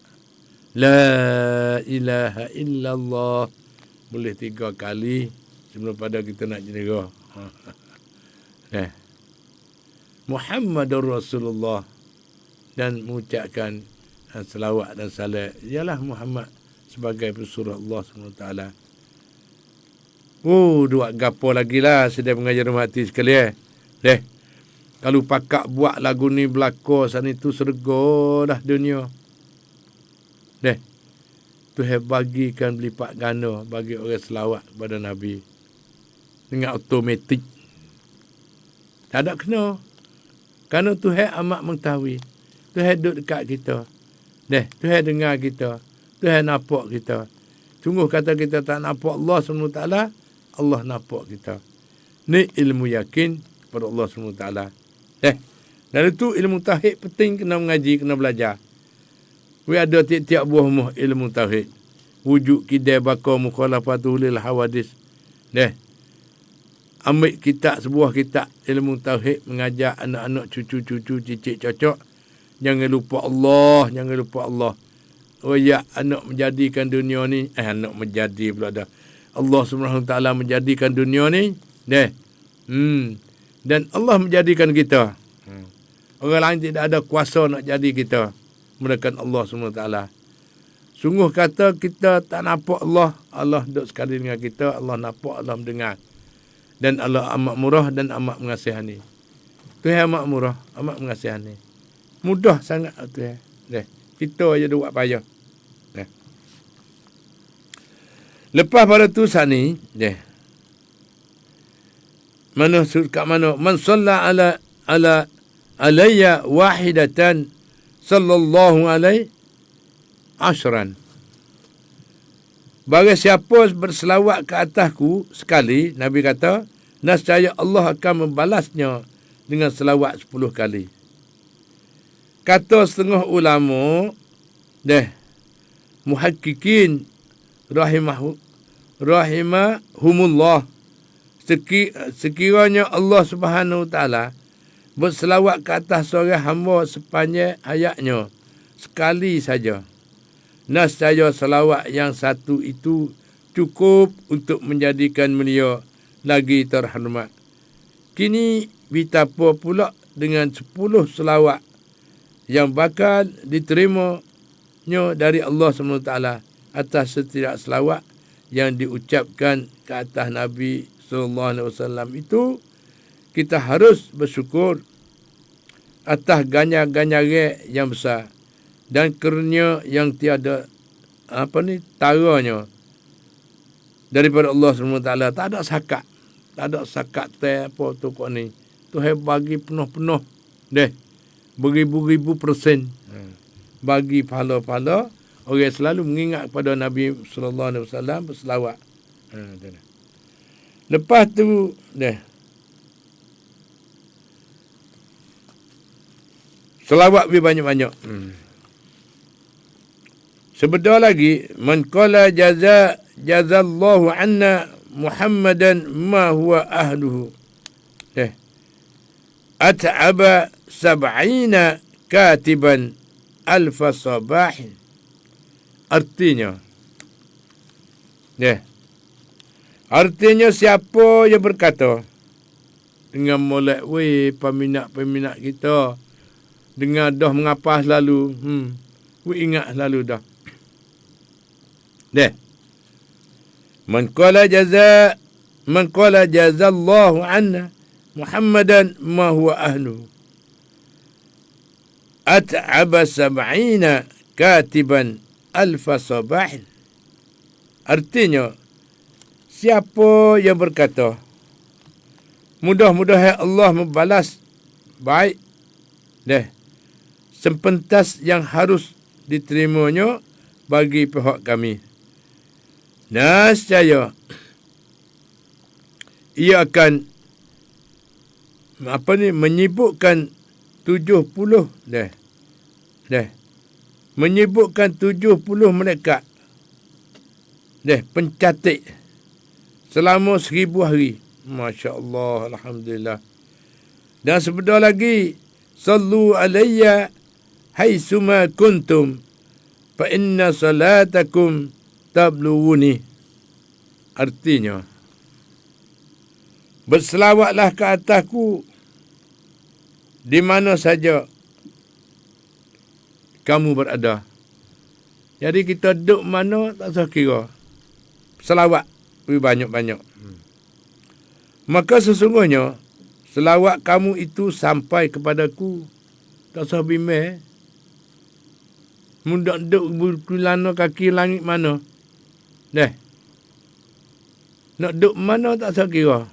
la ilaha illallah boleh 3 kali sebelum pada kita nak jenera. Muhammadur Rasulullah, dan mengucapkan selawat dan salat ialah Muhammad sebagai pesuruh Allah SWT. Dua gapo lagi lah sedang mengajar hati sekalian. Kalau pakak buat lagu ni belakang sana itu serga dah dunia. Tuhan bagikan berlipat ganda bagi orang selawat kepada Nabi dengan automatik. Tak ada kena. Kerana Tuhan amat mengetahui. Tuhan duduk dekat kita. Tuhan dengar kita. Tuhan nampak kita. Sungguh kata kita tak nampak Allah SWT, Allah nampak kita. Ni ilmu yakin kepada Allah SWT. Dan itu ilmu tauhid penting, kena mengaji, kena belajar. We ada tiap-tiap buah muh ilmu tauhid. Wujud kidai bakar mukhalafatul lil hawadis. ambil sebuah kitab ilmu tauhid, mengajar anak-anak, cucu-cucu, cicit, cocok. Jangan lupa Allah, jangan lupa Allah. Oh ya, anak menjadikan dunia ni, anak menjadi pula dah. Allah Subhanahu Wa Taala menjadikan dunia ni, dan Allah menjadikan kita. Orang lain tidak ada kuasa nak jadi kita, melainkan Allah Subhanahu Wa Taala. Sungguh kata kita tak nampak Allah, Allah duduk sekali dengan kita, Allah nampak, Allah mendengar. Dan Allah amat murah dan amat mengasihani. Tuhan amat murah, amat mengasihani. Mudah sangat Tuhan. Kita aja buat payah. Lepas pada tu sani, mana kat mana? Man shalla ala alayya wahidatan sallallahu alaihi ashran. Bagi siapa berselawat ke atasku sekali, Nabi kata, nescaya Allah akan membalasnya dengan selawat 10 kali. Kata setengah ulama, muhakkikin rahimahumullah, sekiranya Allah Subhanahu Wa Taala berselawat ke atas seorang hamba sepanjang hayatnya sekali saja, nescaya selawat yang satu itu cukup untuk menjadikan beliau lagi terhormat. Kini betapa pula dengan 10 selawat yang bakal diterimanya dari Allah SWT atas setiap selawat yang diucapkan ke atas Nabi SAW itu. Kita harus bersyukur atas ganjar-ganjaran yang besar dan kerana yang tiada taranya daripada Allah SWT. Tak ada sakat. Tak ada sakat apa tu kau ni. Tuhan bagi penuh-penuh. Beribu-ribu persen. Bagi pahala-pahala. Orang selalu mengingat kepada Nabi SAW berselawat. Lepas tu, selawat lebih banyak-banyak. Sebentar lagi, man qala jazallahu anna Muhammadan ma huwa ahluhu. At'aba 70 katiban alfa sabahin. Artinya, artinya siapa yang berkata dengan molek, peminat-peminat kita, dengar dah mengapa selalu, ingat selalu dah. Man qala jazallahu anna Muhammadan ma huwa ahlu. At'aba 70 katiban alfa sabahin. Artinya, siapa yang berkata, mudah-mudahan Allah membalas baik sepentas yang harus diterimanya bagi pihak kami. Nescaya ia akan menyibukkan 70 menyibukkan 70 malaikat pencatat selama 1000 hari. Masya-Allah, alhamdulillah. Dan sebentar lagi, sallu alayya haitsuma kuntum fa inna salatakum tablughuni. Artinya, berselawatlah ke atasku di mana saja kamu berada. Jadi kita duduk mana tak usah kira. Selawat lebih banyak-banyak. Maka sesungguhnya selawat kamu itu sampai kepadaku. Tak usah bimbang. Mudah duduk berkulana kaki langit mana. Nak duduk mana tak usah kira.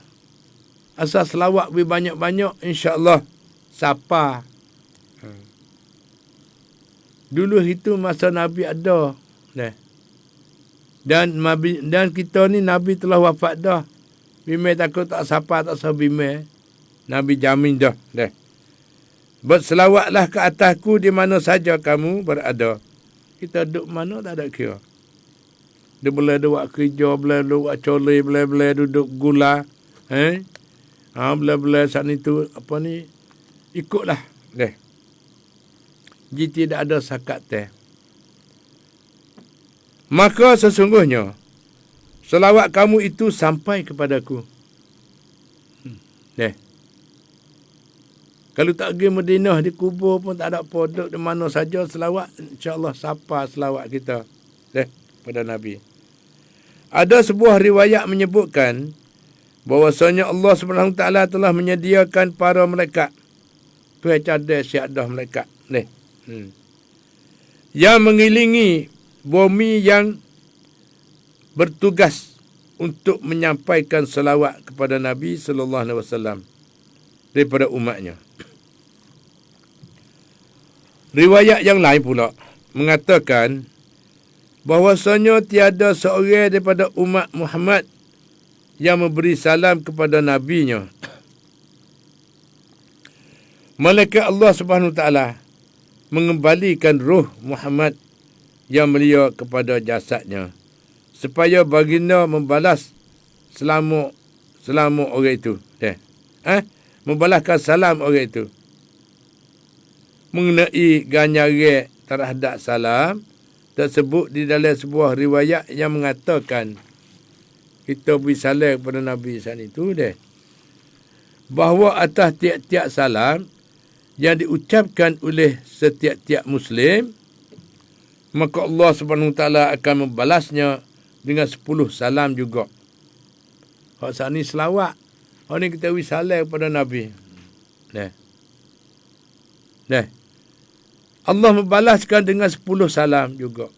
Asal selawat lebih banyak-banyak, insya-Allah sapa. Dulu itu masa Nabi ada. Dan kita ni Nabi telah wafat dah. Bimbang takut tak sapa, tak usah bimbang. Nabi jamin dah. Berselawatlah ke atasku di mana saja kamu berada. Kita duduk mana tak ada kira. Dia boleh buat kerja, boleh buat coli, boleh duduk gula. Bela-bela saat itu, apa ni, ikutlah. Deh. Jika tidak ada sakat teh. Maka sesungguhnya, selawat kamu itu sampai kepadaku. Deh. Kalau tak pergi Madinah di kubur pun tak ada apa. Duduk di mana saja selawat, insya-Allah sapa selawat kita. Deh, pada Nabi. Ada sebuah riwayat menyebutkan bahwasanya Allah Subhanahu Taala telah menyediakan para malaikat. Tu ada syahadah malaikat. Deh. Yang mengelilingi bumi yang bertugas untuk menyampaikan selawat kepada Nabi sallallahu alaihi wasallam daripada umatnya. Riwayat yang lain pula mengatakan bahwasanya tiada seorang daripada umat Muhammad yang memberi salam kepada nabinya. Malaikat Allah Subhanahu taala mengembalikan ruh Muhammad yang melia kepada jasadnya supaya baginda membalas selama orang itu. Membalaskan salam orang itu. Mengenai ganjaran terhadap salam tersebut di dalam sebuah riwayat yang mengatakan kita beri salam kepada Nabi saat itu bahawa atas tiap-tiap salam yang diucapkan oleh setiap-tiap Muslim, maka Allah Subhanahu Taala akan membalasnya dengan 10 salam juga. Hak saat ni selawat. Hak ni kita beri salam kepada Nabi. Allah membalaskan dengan 10 salam juga.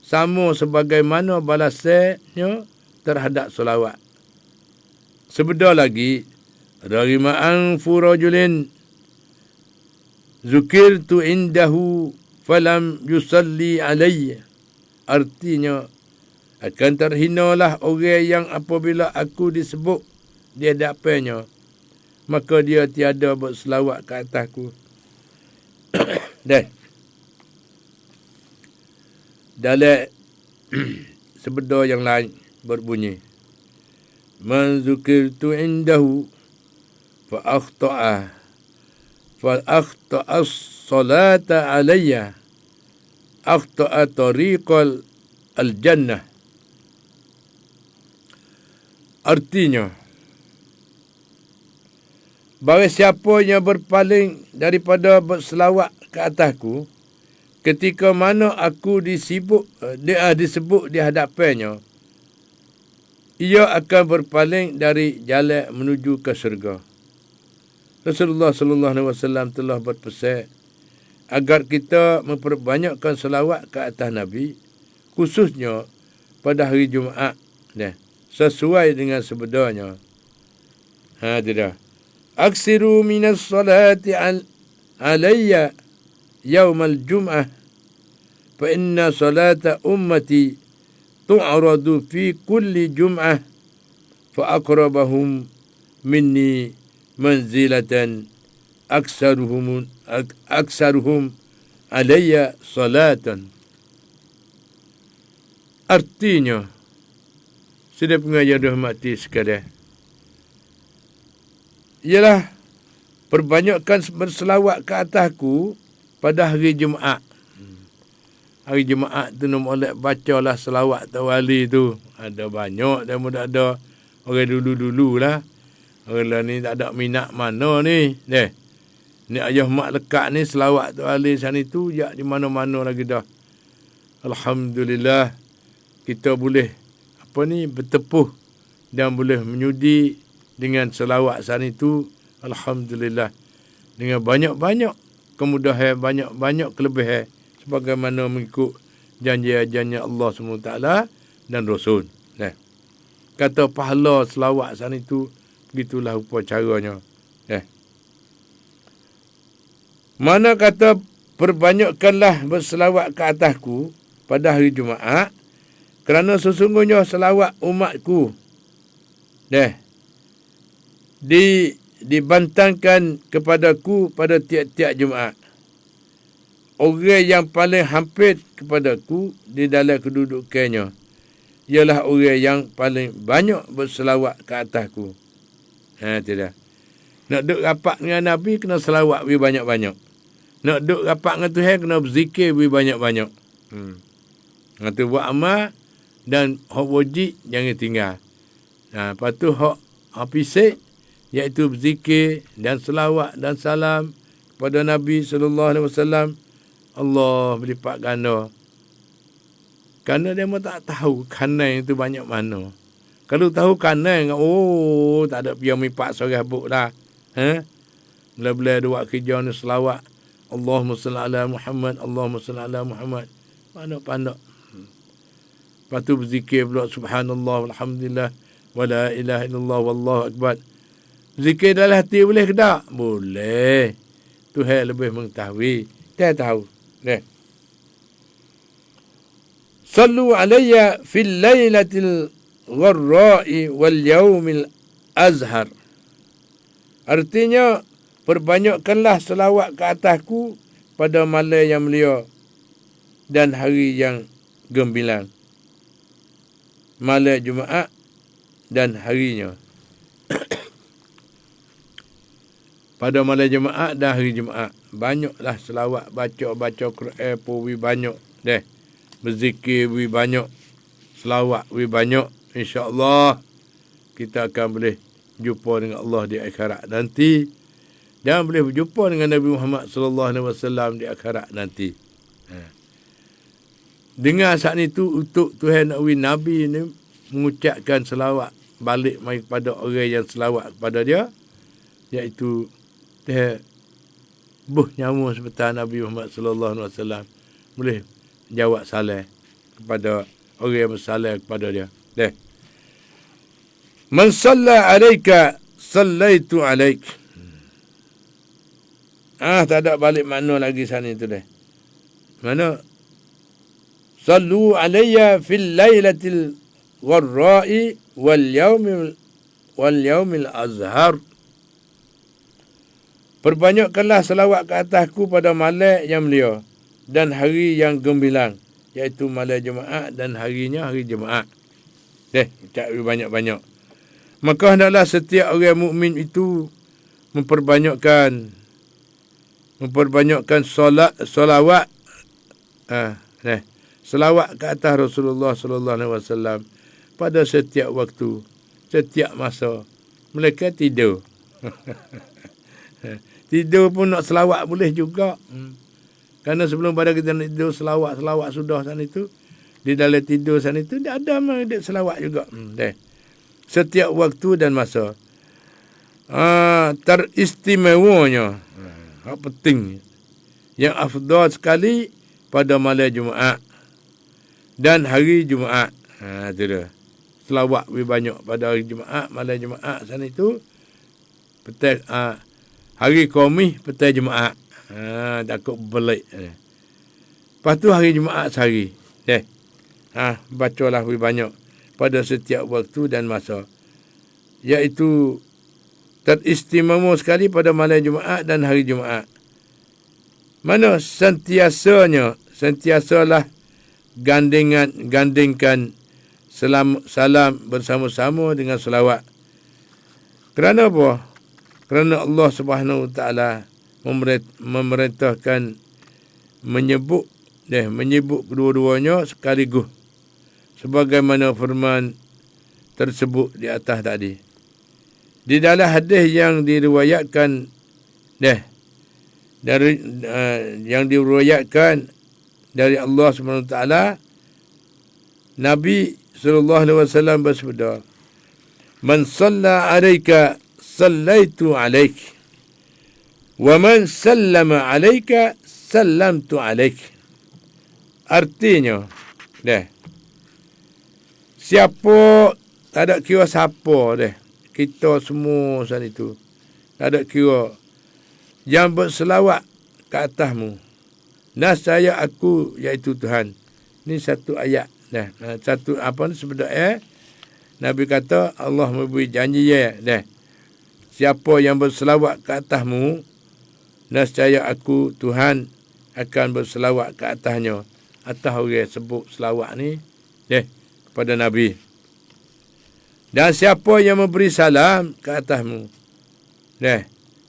Sama sebagaimana balasannya terhadap selawat. Sebeda lagi, Ragima'an furajulin zukirtu indahu falam yusalli alayya. Artinya, akan terhinalah orang yang apabila aku disebut di hadapannya, maka dia tiada berselawat ke atasku. Dan dalam sebeda yang lain berbunyi, man zukirtu indahu fa akhta'a as-salata alayya akhta'a tariqal al-jannah. Artinya, bahawa siapa yang berpaling daripada berselawat ke atasku ketika mana aku disebut di hadapannya, ia akan berpaling dari jalan menuju ke syurga. Rasulullah sallallahu alaihi wasallam telah berpesan agar kita memperbanyakkan selawat ke atas Nabi, khususnya pada hari Jumaat, sesuai dengan sebedanya. Tidak. Aksiru minas salati alayya yawmal jum'ah fa inna salata ummati tu'radu fi kulli jum'ah fa aqrabahum minni manzilatan aksaruhum alayya salatan. Artinya, sudah pengajar rahmati sekalian, ialah perbanyakkan berselawat ke atasku pada hari Jumaat. Hari Jumaat tu nak bacalah selawat tawali tu. Ada banyak dan mudah ada orang dulu-dulu lah. Orang ni tak ada minat mana ni. Ni ayah mak lekat ni selawat tawali sana tu jak di mana-mana lagi dah. Alhamdulillah kita boleh bertepuh dan boleh menyudi dengan selawat sana itu. Alhamdulillah. Dengan banyak-banyak kemudahan, banyak-banyak kelebihan sebagaimana mengikut janji-janji Allah SWT dan Rasul. Kata pahala selawat sana itu, begitulah upacaranya. Mana kata perbanyakkanlah berselawat ke atasku pada hari Jumaat, kerana sesungguhnya selawat umatku dibantangkan kepadaku pada tiap-tiap Jumaat. Orang yang paling hampir kepadaku di dalam kedudukannya ialah orang yang paling banyak berselawat ke atasku. Tidak. Nak duduk rapat dengan Nabi, kena selawat lebih banyak-banyak. Nak duduk rapat dengan Tuhan, kena berzikir lebih banyak-banyak. Lepas tu buat amal, dan hak wajib jangan tinggal. Lepas tu hak pisik, iaitu berzikir dan selawat dan salam kepada Nabi SAW. Allah berlipat ganda. Kerana dia tak tahu kanan itu banyak mana. Kalau tahu kanan, tak ada pihak mipak sorang habuk dah. Bila-bila dia buat kerja ni selawat. Allahumma salli ala Muhammad, Allahumma salli ala Muhammad. Panduk-panduk. Lepas tu berzikir pula subhanallah, alhamdulillah, wa la ilaha illallah, wallahu akbar. Zikir dalam hati boleh ke tak? Boleh. Tuhan lebih mengetahui. Dia tahu. Sallu alayya fil laylatil gharra'i wal yaumil azhar. Artinya, perbanyakkanlah selawat ke atasku pada malam yang mulia dan hari yang gemilang. Malam Jumaat dan harinya. Pada malam Jumaat dan hari Jumaat. Banyaklah selawat, baca Quran pun banyak. Berzikir banyak. Selawat banyak. InsyaAllah kita akan boleh jumpa dengan Allah di akhirat nanti. Dan boleh berjumpa dengan Nabi Muhammad SAW di akhirat nanti. Dengar saat itu untuk Tuhan Nabi ini mengucapkan selawat balik mai kepada orang yang selawat kepada dia, iaitu dia buh nyawa sebetar Nabi Muhammad SAW boleh jawab salam kepada orang yang bersalam kepada dia. Man salla alaika sallaitu alaik. Tak ada balik makna lagi sana itu Mana? Sallu alayya fil laylatil gharra'i wal yaumil azhar. Perbanyakkanlah selawat ke atasku pada malam yang mulia dan hari yang gemilang, iaitu malam Jumaat dan harinya hari Jumaat. Ucap banyak-banyak. Maka hendaklah setiap orang mukmin itu memperbanyakkan solawat selawat ke atas Rasulullah sallallahu alaihi wasallam pada setiap waktu, setiap masa. Mereka tidur. Tidur pun nak selawat boleh juga. Kerana sebelum pada kita nak tidur, selawat sudah sana itu. Di dalam tidur sana itu dia ada selawat juga. Setiap waktu dan masa. Teristimewanya, penting, yang afdal sekali pada malam Jumaat dan hari Jumaat. Itu dia. Selawat lebih banyak pada hari Jumaat, malam Jumaat sana itu. Petang hari Khamis, petang Jumaat. Takut belik. Lepas tu hari Jumaat sehari. Bacalah lebih banyak pada setiap waktu dan masa. Iaitu teristimewa sekali pada malam Jumaat dan hari Jumaat. Mana sentiasalah gandingkan salam bersama-sama dengan selawat. Kerana apa? Kerana Allah Subhanahu Wa Taala memerintahkan menyebut kedua-duanya sekaligus, sebagaimana firman tersebut di atas tadi. Di dalam hadis yang diriwayatkan dari Allah Subhanahu Wa Taala, Nabi sallallahu alaihi wasallam bersabda, "Man shalla 'alaika sallaitu 'alaik, wa man sallama 'alaika sallamtu 'alaik." Artinya, siapa, tak ada kira siapa kita semua sana itu, tak ada kira, yang berselawat ke atasmu, nasaya aku, iaitu Tuhan. Ini satu ayat. Satu apa ni sebenarnya? Nabi kata Allah memberi janji siapa yang berselawat ke atasmu, nascaya aku Tuhan akan berselawat ke atasnya. Atas orang sebut selawat ni kepada Nabi. Dan siapa yang memberi salam ke atasmu,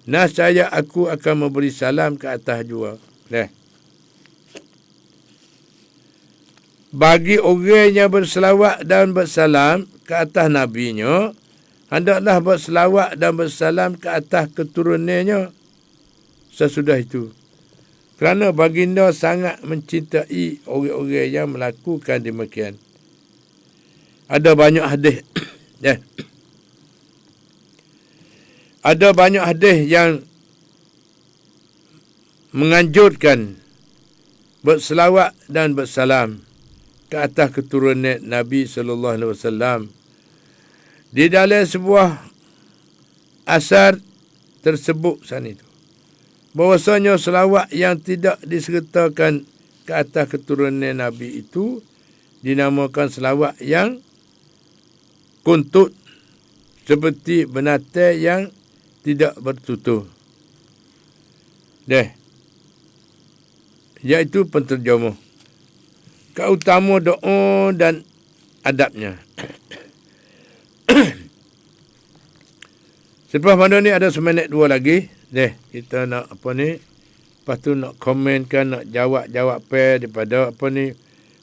Nascaya aku akan memberi salam ke atas jua. Bagi orang yang berselawat dan bersalam ke atas nabinya, hendaklah berselawat dan bersalam ke atas keturunannya sesudah itu. Kerana baginda sangat mencintai orang-orang yang melakukan demikian. Ada banyak hadis. Ada banyak hadis yang menganjurkan berselawat dan bersalam ke atas keturunan Nabi sallallahu alaihi wasallam. Di dalam sebuah asar tersebut sana itu, bahwasanya selawat yang tidak disertakan ke atas keturunan Nabi itu dinamakan selawat yang kuntut, seperti binatang yang tidak bertutur. Iaitu penterjemah. Keutama doa dan adabnya. Selepas mana ni ada seminit 2 lagi. Kita nak apa ni? Lepas tu nak komenkan, nak jawab daripada apa ni?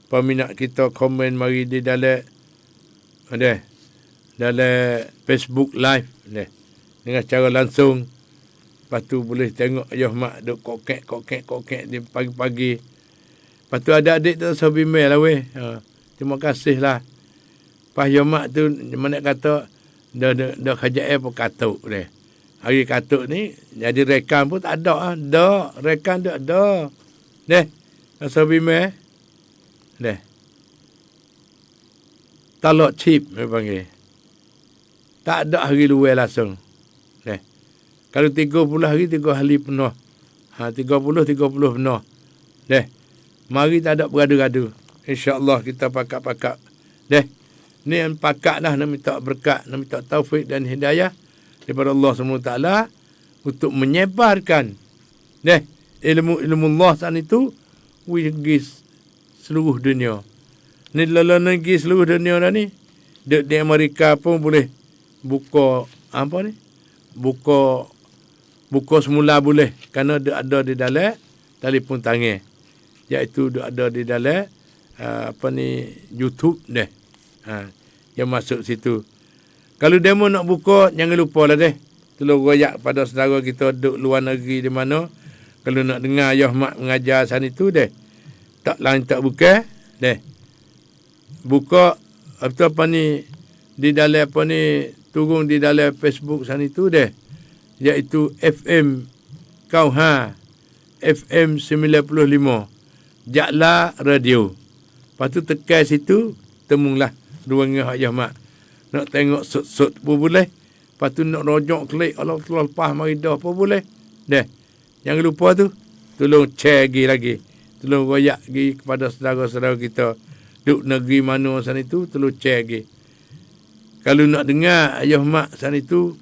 Peminat kita komen mari di dalam Facebook Live. Dengan secara langsung. Lepas tu boleh tengok ayah mak duk kokek di pagi-pagi. Lepas tu adik-adik tu sabi mail lah weh. Terima kasih lah. Lepas ayah mak tu mana kata dah kerja pun katuk deh. Hari katuk ni jadi rekan pun tak ada. Dah rekan tak ada. Sabi mail. Talak chip dia panggil. Tak ada hari luar langsung. Kalau 30 hari, 3 hari penuh. 30 penuh. Mari tak ada beradu-adu. InsyaAllah kita pakat-pakat. Ni yang pakat dah nak minta berkat, nak minta taufik dan hidayah daripada Allah SWT untuk menyebarkan ilmu Allah saat itu pergi seluruh dunia. Ni lalu negeri seluruh dunia dah ni. Di Amerika pun boleh buka apa ni? Buka semula boleh, kerana dia ada di dalam telefon tangan, iaitu dia ada di dalam YouTube yang masuk situ. Kalau demo nak buka, jangan lupa lah tolong royak pada saudara kita duduk luar negeri di mana, kalau nak dengar ayah mak mengajar sana itu tak lain tak buka buka di dalam turun di dalam Facebook sana itu iaitu FM FM 95 Jakla Radio. Lepas tu tekan situ, temulah ruangnya ayah mak. Nak tengok sut-sut pun boleh. Lepas tu nak rojok klik Allah lepas mari dah pun boleh. Jangan lupa tu, tolong share lagi. Tolong royak lagi kepada saudara-saudara kita duduk negeri mana sana itu, tolong share lagi. Kalau nak dengar ayah mak sana itu,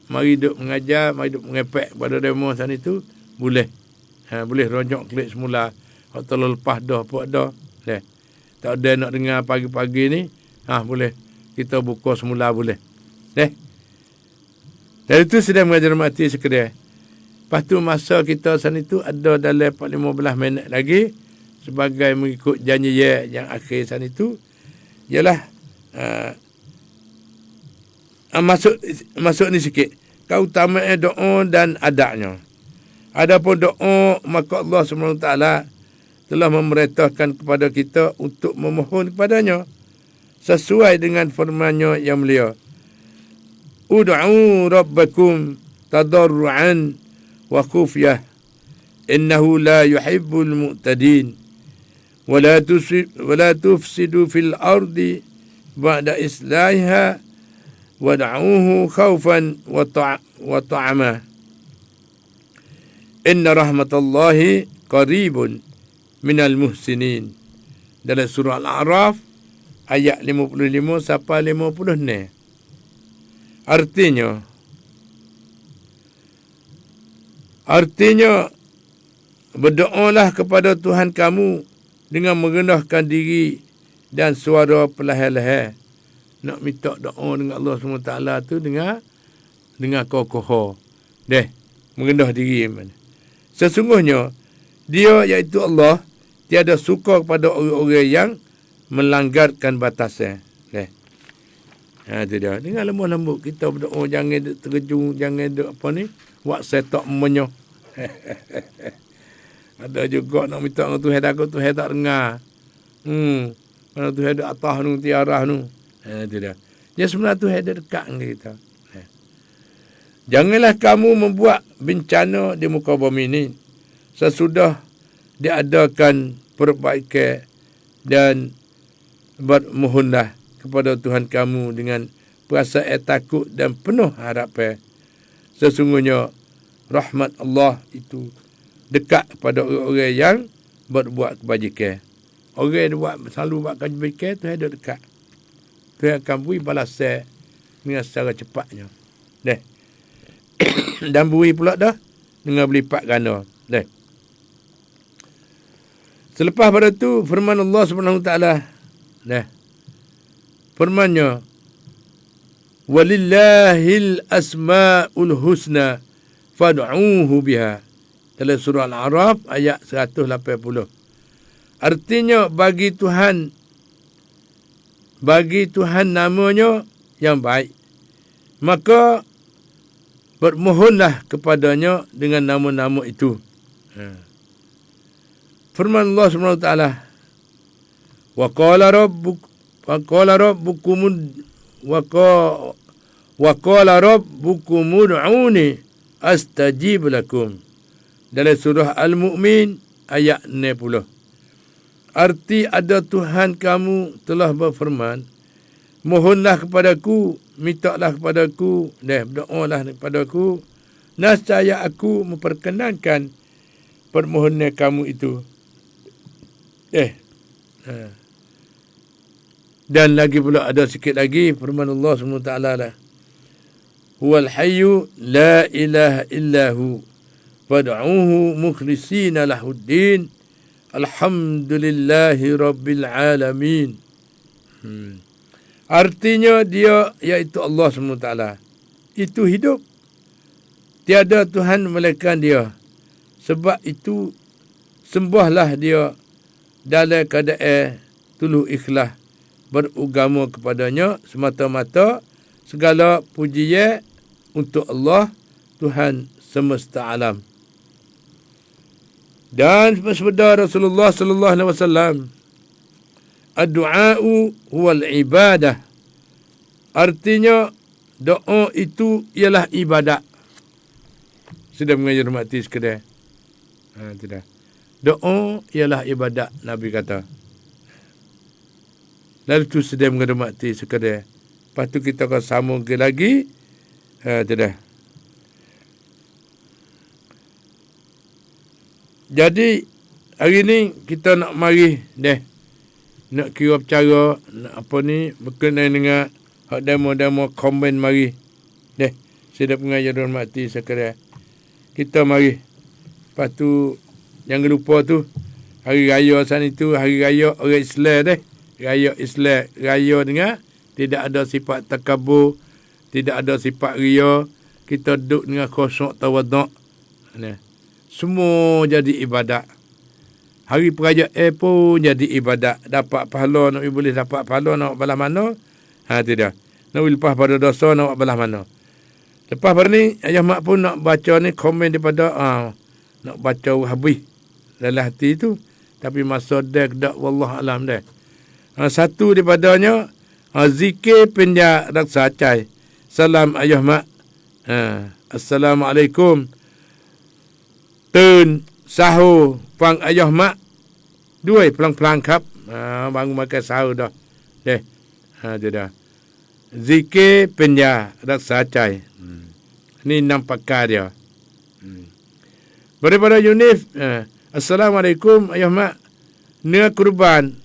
mari duk mengajar, mari duk mengepek pada demo sana itu, boleh. Boleh rojok klik semula. Kalau lepas dah apa dah. Tak ada nak dengar pagi-pagi ni, boleh. Kita buka semula boleh. Dari itu sedang mengajar mati sekedar. Lepas tu masa kita sana itu ada dalam 15 minit lagi sebagai mengikut janji yang akhir sana itu ialah masuk ni sikit. Keutamaan doa dan adabnya. Adapun doa, maka Allah SWT telah memerintahkan kepada kita untuk memohon kepadanya sesuai dengan firman-Nya yang mulia. Ud'u rabbakum tadarruan wa khufyah innahu la yuhibbul mu'tadin wa la tufsidu fil ardi ba'da islahiha wad'uhu khawfan wa ta'ama inna rahmatallahi qaribun minal muhsinin. Dalam surah Al-A'raf ayat 55 sampai 56. Artinya berdoalah kepada Tuhan kamu dengan merendahkan diri dan suara perlahan-lahan. Nak minta doa dengan Allah SWT tu dengan kokoh. merendah diri. Sesungguhnya dia iaitu Allah tiada suka kepada orang-orang yang melanggarkan batasnya. Itu dia. Dengan lemah lembut kita berdoa, jangan duk terkejung, jangan duk apa ni, buat setak menyoh. Ada juga nak minta dengan Tuhan takut Tuhan tak dengar. Mana Tuhan ada atas nu, tiarah nu. Itu dia. Yang sebenarnya Tuhan ada dekat dengan kita. Janganlah kamu membuat bencana di muka bumi ini sesudah diadakan perbaikan, dan bermohonlah kepada Tuhan kamu dengan perasaan takut dan penuh harapan. Sesungguhnya rahmat Allah itu dekat kepada orang-orang yang berbuat kebajikan. Orang yang selalu buat kebajikan, Tuhan ada dekat. Tuhan akan beri balasan dengan secara cepatnya. Dan beri pula dah dengan berlipat ganda. Selepas pada itu firman Allah Subhanahu Wa Taala. Firman-Nya, walillahil asmaul husna fad'uuhu biha. Dalam surah Al-A'raf ayat 180. Artinya bagi Tuhan namanya yang baik, maka bermohonlah kepadanya dengan nama-nama itu. Firman Allah Subhanahu Wa Taala, wa qala rabbukum ud'uni astajib lakum. Dalam surah Al-Mu'min ayat 60. Arti ada Tuhan kamu telah berfirman, mohonlah kepadaku, mintalah kepadaku, berdoalah kepadaku, nescaya aku memperkenankan permohonan kamu itu. Dan lagi pula ada sikit lagi firman Allah SWT lah. Huwal hayyu la ilaha illahu fad'uhu mukhlisina lahuddin alhamdulillahi rabbil alamin. Artinya dia iaitu Allah SWT. Itu hidup. Tiada Tuhan melainkan dia. Sebab itu sembahlah dia dalam keadaan tuluh ikhlas, beragama kepadanya semata-mata. Segala pujian untuk Allah, Tuhan semesta alam. Dan bersabda Rasulullah sallallahu alaihi wasallam, ad-du'a'u huwal ibadah. Artinya doa itu ialah ibadat. Sudah mengajar mati sekadar. Tidak. Doa ialah ibadat, Nabi kata. Lalu tu sedang menghormati sekadar. Lepas tu kita akan sambung lagi. Tidak. Jadi hari ni kita nak mari nak kira bercara, nak apa ni, berkenaan dengan hak demo-demo komen mari. Saya dah pengajar hormati sekadar. Kita mari. Lepas tu jangan lupa tu hari raya sana itu, hari raya orang Islam Raya Islam, raya dengan tidak ada sifat takabur, tidak ada sifat ria. Kita duduk dengan khusyuk tawaduk. Semua jadi ibadat. Hari perayaan pun jadi ibadat. Dapat pahala, nak boleh dapat pahala nak belah mana? Tidak. Nak lepas pada dosa nak belah mana? Lepas pada ni, ayah mak pun nak baca ni komen daripada nak baca habis dalam hati tu. Tapi masa dah kedak wallah alam dah. Satu daripadanya zikir penja raksa cai. Salam ayah mak. Assalamualaikum. Tun sahur pang ayah mak. Dua pelang-pelang kap. Bangun makan sahur dah. Itu dah. Zikir penja raksa cai. Ni nampakkan dia. Daripada Yunif. Assalamualaikum ayah mak. Nia kurban.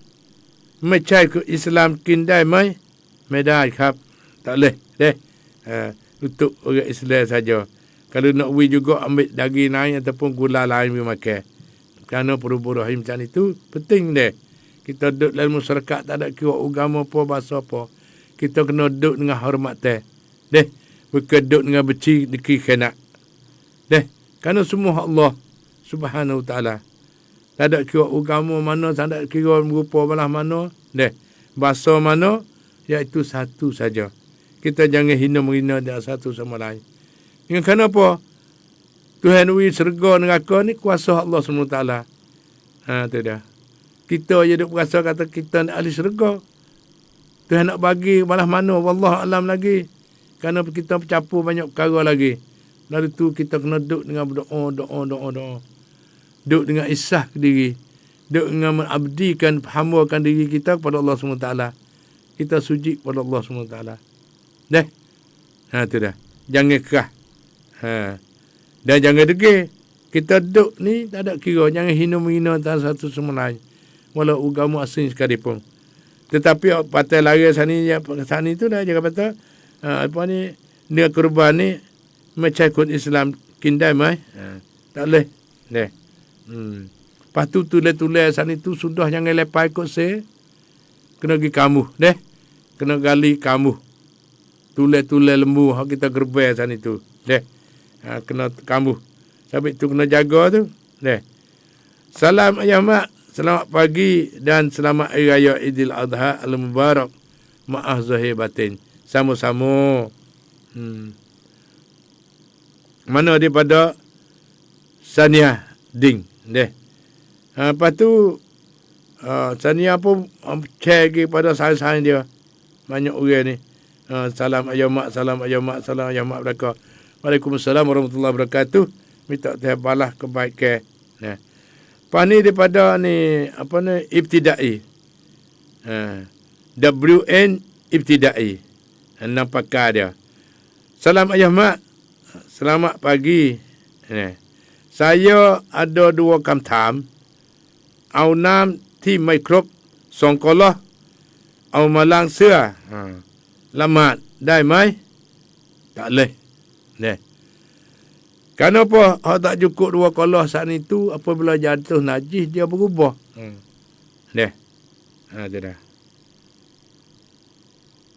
ไม่ใช่คืออิสลามกินได้ไหมไม่ได้ครับtak boleh untuk orang Islam saja. Kalau nak we juga ambil daging lain ataupun gula lain we makan. Kerana perubur rahim macam itu penting deh. Kita duduk dalam masyarakat tak ada kira agama apa, bahasa apa. Kita kena duduk dengan hormat bukan duduk dengan beci deki kena. Kerana semua Allah Subhanahu Ta'ala. Tak ada kira agama mana, tak ada kira berupa belah mana, bahasa mana, iaitu satu saja. Kita jangan hina menghina dengan satu sama lain. Dengan kenapa? Tuhan ui syurga neraka ni kuasa Allah SWT. Tu dah. Kita je duk berasa kata kita ni ahli syurga. Tuhan nak bagi balas mana, wallah alam lagi. Kerana kita bercampur banyak perkara lagi. Lalu tu kita kena duduk dengan berdoa. Duduk dengan isah diri. Duduk dengan mengabdikan, hambakan diri kita kepada Allah SWT. Kita suji kepada Allah SWT. Tu dah. Jangan kerah. Dan jangan degil. Kita duduk ni tak ada kira. Jangan hina-menghina antara satu sama lain. Walau agama asing sekalipun. Tetapi patai lari sana tu dah jangan kata dia kurban ni macam ikut Islam kindai mai. Tak boleh. Lepas tu tulis-tulis sana tu sudah jangan lepas ikut saya. Kena pergi kamu. Kena gali kamu. Tulis-tulis lembu hak kita gerbai sana tu. Kena kamu. Sampai tu kena jaga tu. Salam ayah mak. Selamat pagi dan selamat Hari Raya Idul Adha Al-Mubarak. Maaf zahir batin. Sama-sama. Mana daripada Sania Ding. Lepas tu Sania pun share lagi pada sahaja dia. Banyak orang ni. Salam ayah mak, salam ayah mak, salam ayah mak belaka. Waalaikumsalam warahmatullahi wabarakatuh. Minta Tuhan balas kebaikan. Lepas ni daripada ni ibtidai. WN ibtidai. Nampakkan dia. Salam ayah mak. Selamat pagi. Saya ada 2 คำถาม เอาน้ำที่ไม่ครบ2 กอลอเอามาล้างเสื้อละหมาดได้ไหม Tak boleh. Kenapa hak tak cukup 2 kolah saat itu apabila jatuh najis dia berubah. Tu dah.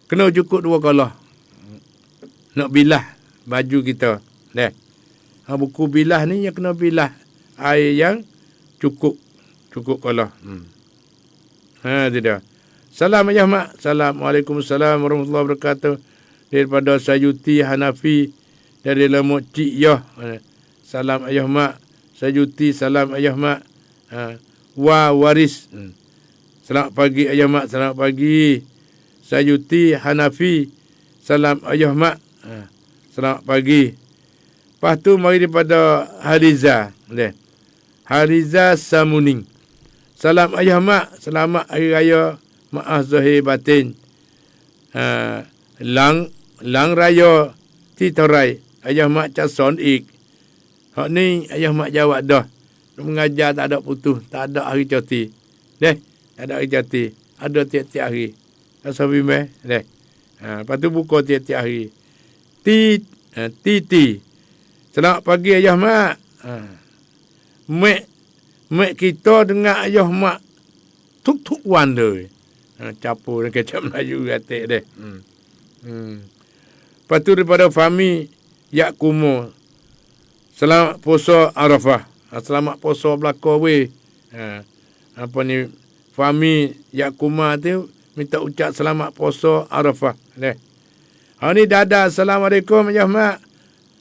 Kena cukup 2 kolah. Nak bilah baju kita. Buku bilah ni yang kena bilah air yang cukup kolah. Tu dah. Salam ayah mak. Assalamualaikum warahmatullahi wabarakatuh. Daripada Sayuti Hanafi dari Lemuk Cik Yah. Salam ayah mak. Sayuti, salam ayah mak. Waris. Selamat pagi ayah mak. Selamat pagi. Sayuti Hanafi. Salam ayah mak. Selamat pagi. Lepas tu mari daripada Hariza. Hariza Samuning. Salam ayah mak. Selamat Hari Raya. Maaf zahir batin. Lang Raya Titorai. Ayah mak cason ik. Hak ni ayah mak jawab dah. Mengajar tak ada putus. Tak ada hari cuti. Tak ada hari cuti. Ada tiap-tiap hari. Asal bimeh. Lepas tu buka tiap-tiap hari. Titi. Selamat pagi ayah mak. Mek kita dengan ayah mak. Tuk-tuk wan tu. Capur dengan kecap Melayu katik deh. Lepas tu daripada Fahmi Yak Kumo. Selamat puasa Arafah. Selamat puasa belaka weh. Fahmi Yak Kuma tu minta ucap selamat puasa Arafah. Ni Dada. Assalamualaikum ayah mak.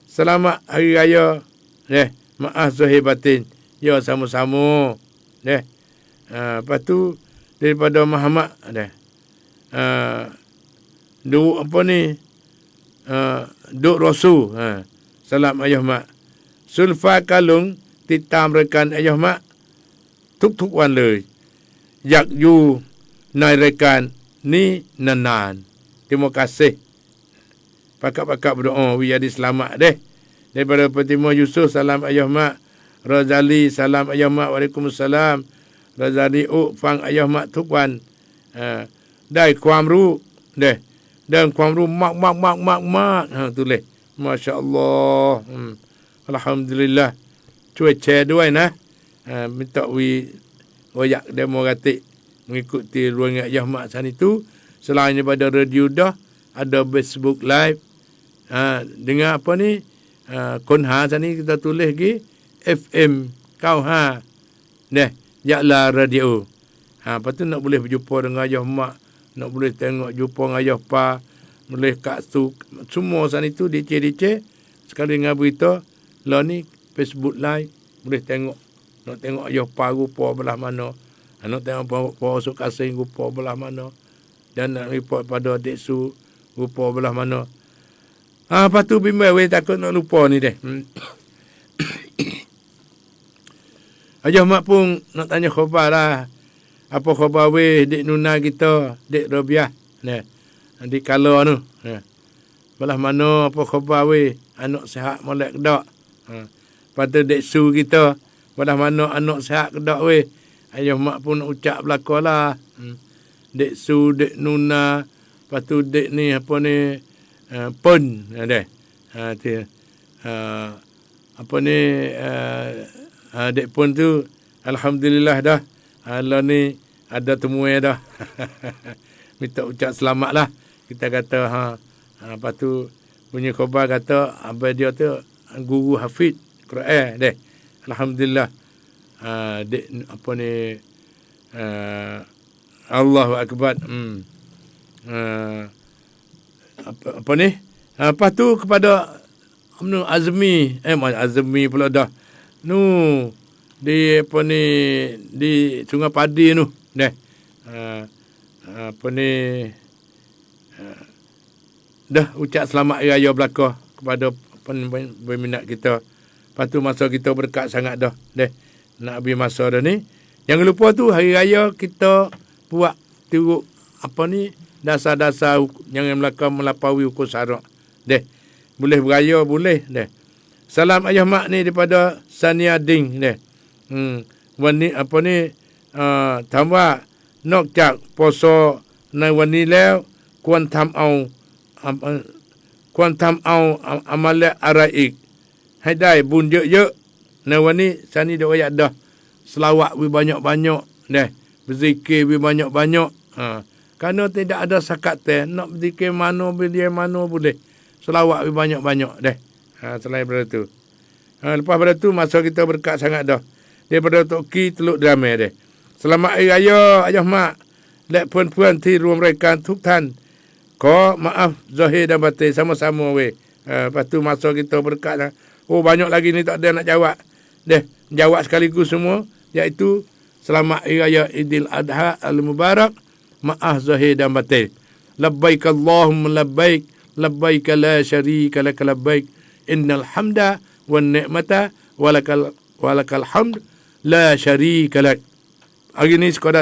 Selamat Hari Raya. Maaf zahir batin. Ya sama-sama. Lepas tu daripada Muhammad Duk Rasul. Salam ayah mak. Sulfa Kalung titam rekan ayah mak. ทุกๆวันเลยอยากอยู่ในรายการนี้นานๆ Terima kasih. Pakak-pakak berdoa biar selamat deh. Daripada Fatimah Yusuf, salam ayah mak. Razali, salam ayah mak. Waalaikumsalam. Razali Fang ayah mak ทุกวัน ได้ความรู้เด้ได้ความรู้มากตุเลยมาชาอัลลอฮ์อัลฮัมดุลิลละห์ช่วยแชร์ด้วยนะminta wayak demokratik mengikuti ruangan ayah mak sana itu. Selain daripada radio dah ada Facebook live dengan apa ni Konha sini kita tulis lagi FM kau ha. Deh, Yakla Radio. Lepas tu nak boleh berjumpa dengan ayah mak, nak boleh tengok jumpa dengan ayah pa, boleh kat tu semua sana itu DC sekali dengan berita lah ni Facebook live boleh tengok, nak tengok ayah pa rupa belah mana, nak tengok pa Sok Kasing rupa belah mana, dan nak report pada Adik Su rupa belah mana. Lepas tu bimbang weh takut nak lupa ni deh. Ayah mak pun nak tanya khabar lah. Apa khabar weh dik Nuna kita, dik Rabiah ni. Dik Kala tu. Belah mana apa khabar weh? Anak sihat molek ke tak? Lepas tu dik Su kita, belah mana anak sihat ke tak weh? Ayah mak pun nak ucap belakang lah. Dik Su, dik Nuna, lepas tu dik ni apa ni, Pun ada. Apa ni, dik Pun tu alhamdulillah dah. Lah ni ada temuan dah. Minta ucap selamat lah. Kita kata lepas tu punya khabar kata abang dia tu guru hafid Quran deh. Alhamdulillah. Dek apa ni, Allahu akbar. Apa ni? Lepas tu kepada Azmi pula dah. Di apa ni, di Sungai Padi tu deh. Apa ni, dah ucap selamat hari raya belaka kepada peminat kita. Lepas tu masa kita berkat sangat dah deh. Nak habis masa dah ni. Jangan lupa tu hari raya kita buat turut apa ni, dasar-dasar jangan melampaui hukum syarak deh. Boleh beraya boleh deh. Salam ayah mak ni daripada Sania Ding deh. Wani apa ni, tambah nok jak poso na wani lew kwan tham au amale araik hai dai bun je na wani sani dak ayat dah selawat wi banyak-banyak deh, berzikir wi banyak-banyak. Kerana tidak ada sakat teh nak berzikir mana boleh selawat wi banyak-banyak deh. Selain daripada tu, lepas daripada tu masa kita berkat sangat dah. Daripada Tok Ki Teluk Damai deh. Selamat hari raya ayah mak. Lek puan-puan ti rumah merekaทุก ท่าน Ko maaf zahir dan batin sama-sama weh. Lepas tu masa kita berkat dah. Oh banyak lagi ni tak ada nak jawab. Deh, jawab sekaligus semua, iaitu selamat hari raya Idul Adha Al-Mubarak. Maaf zahir dan batin. Labbaik Allahumma labbaik, labbaik la syarika lak labbaik. Innal hamda wan ni'mata walakal hamd la syarika lak. Hari ni sekadar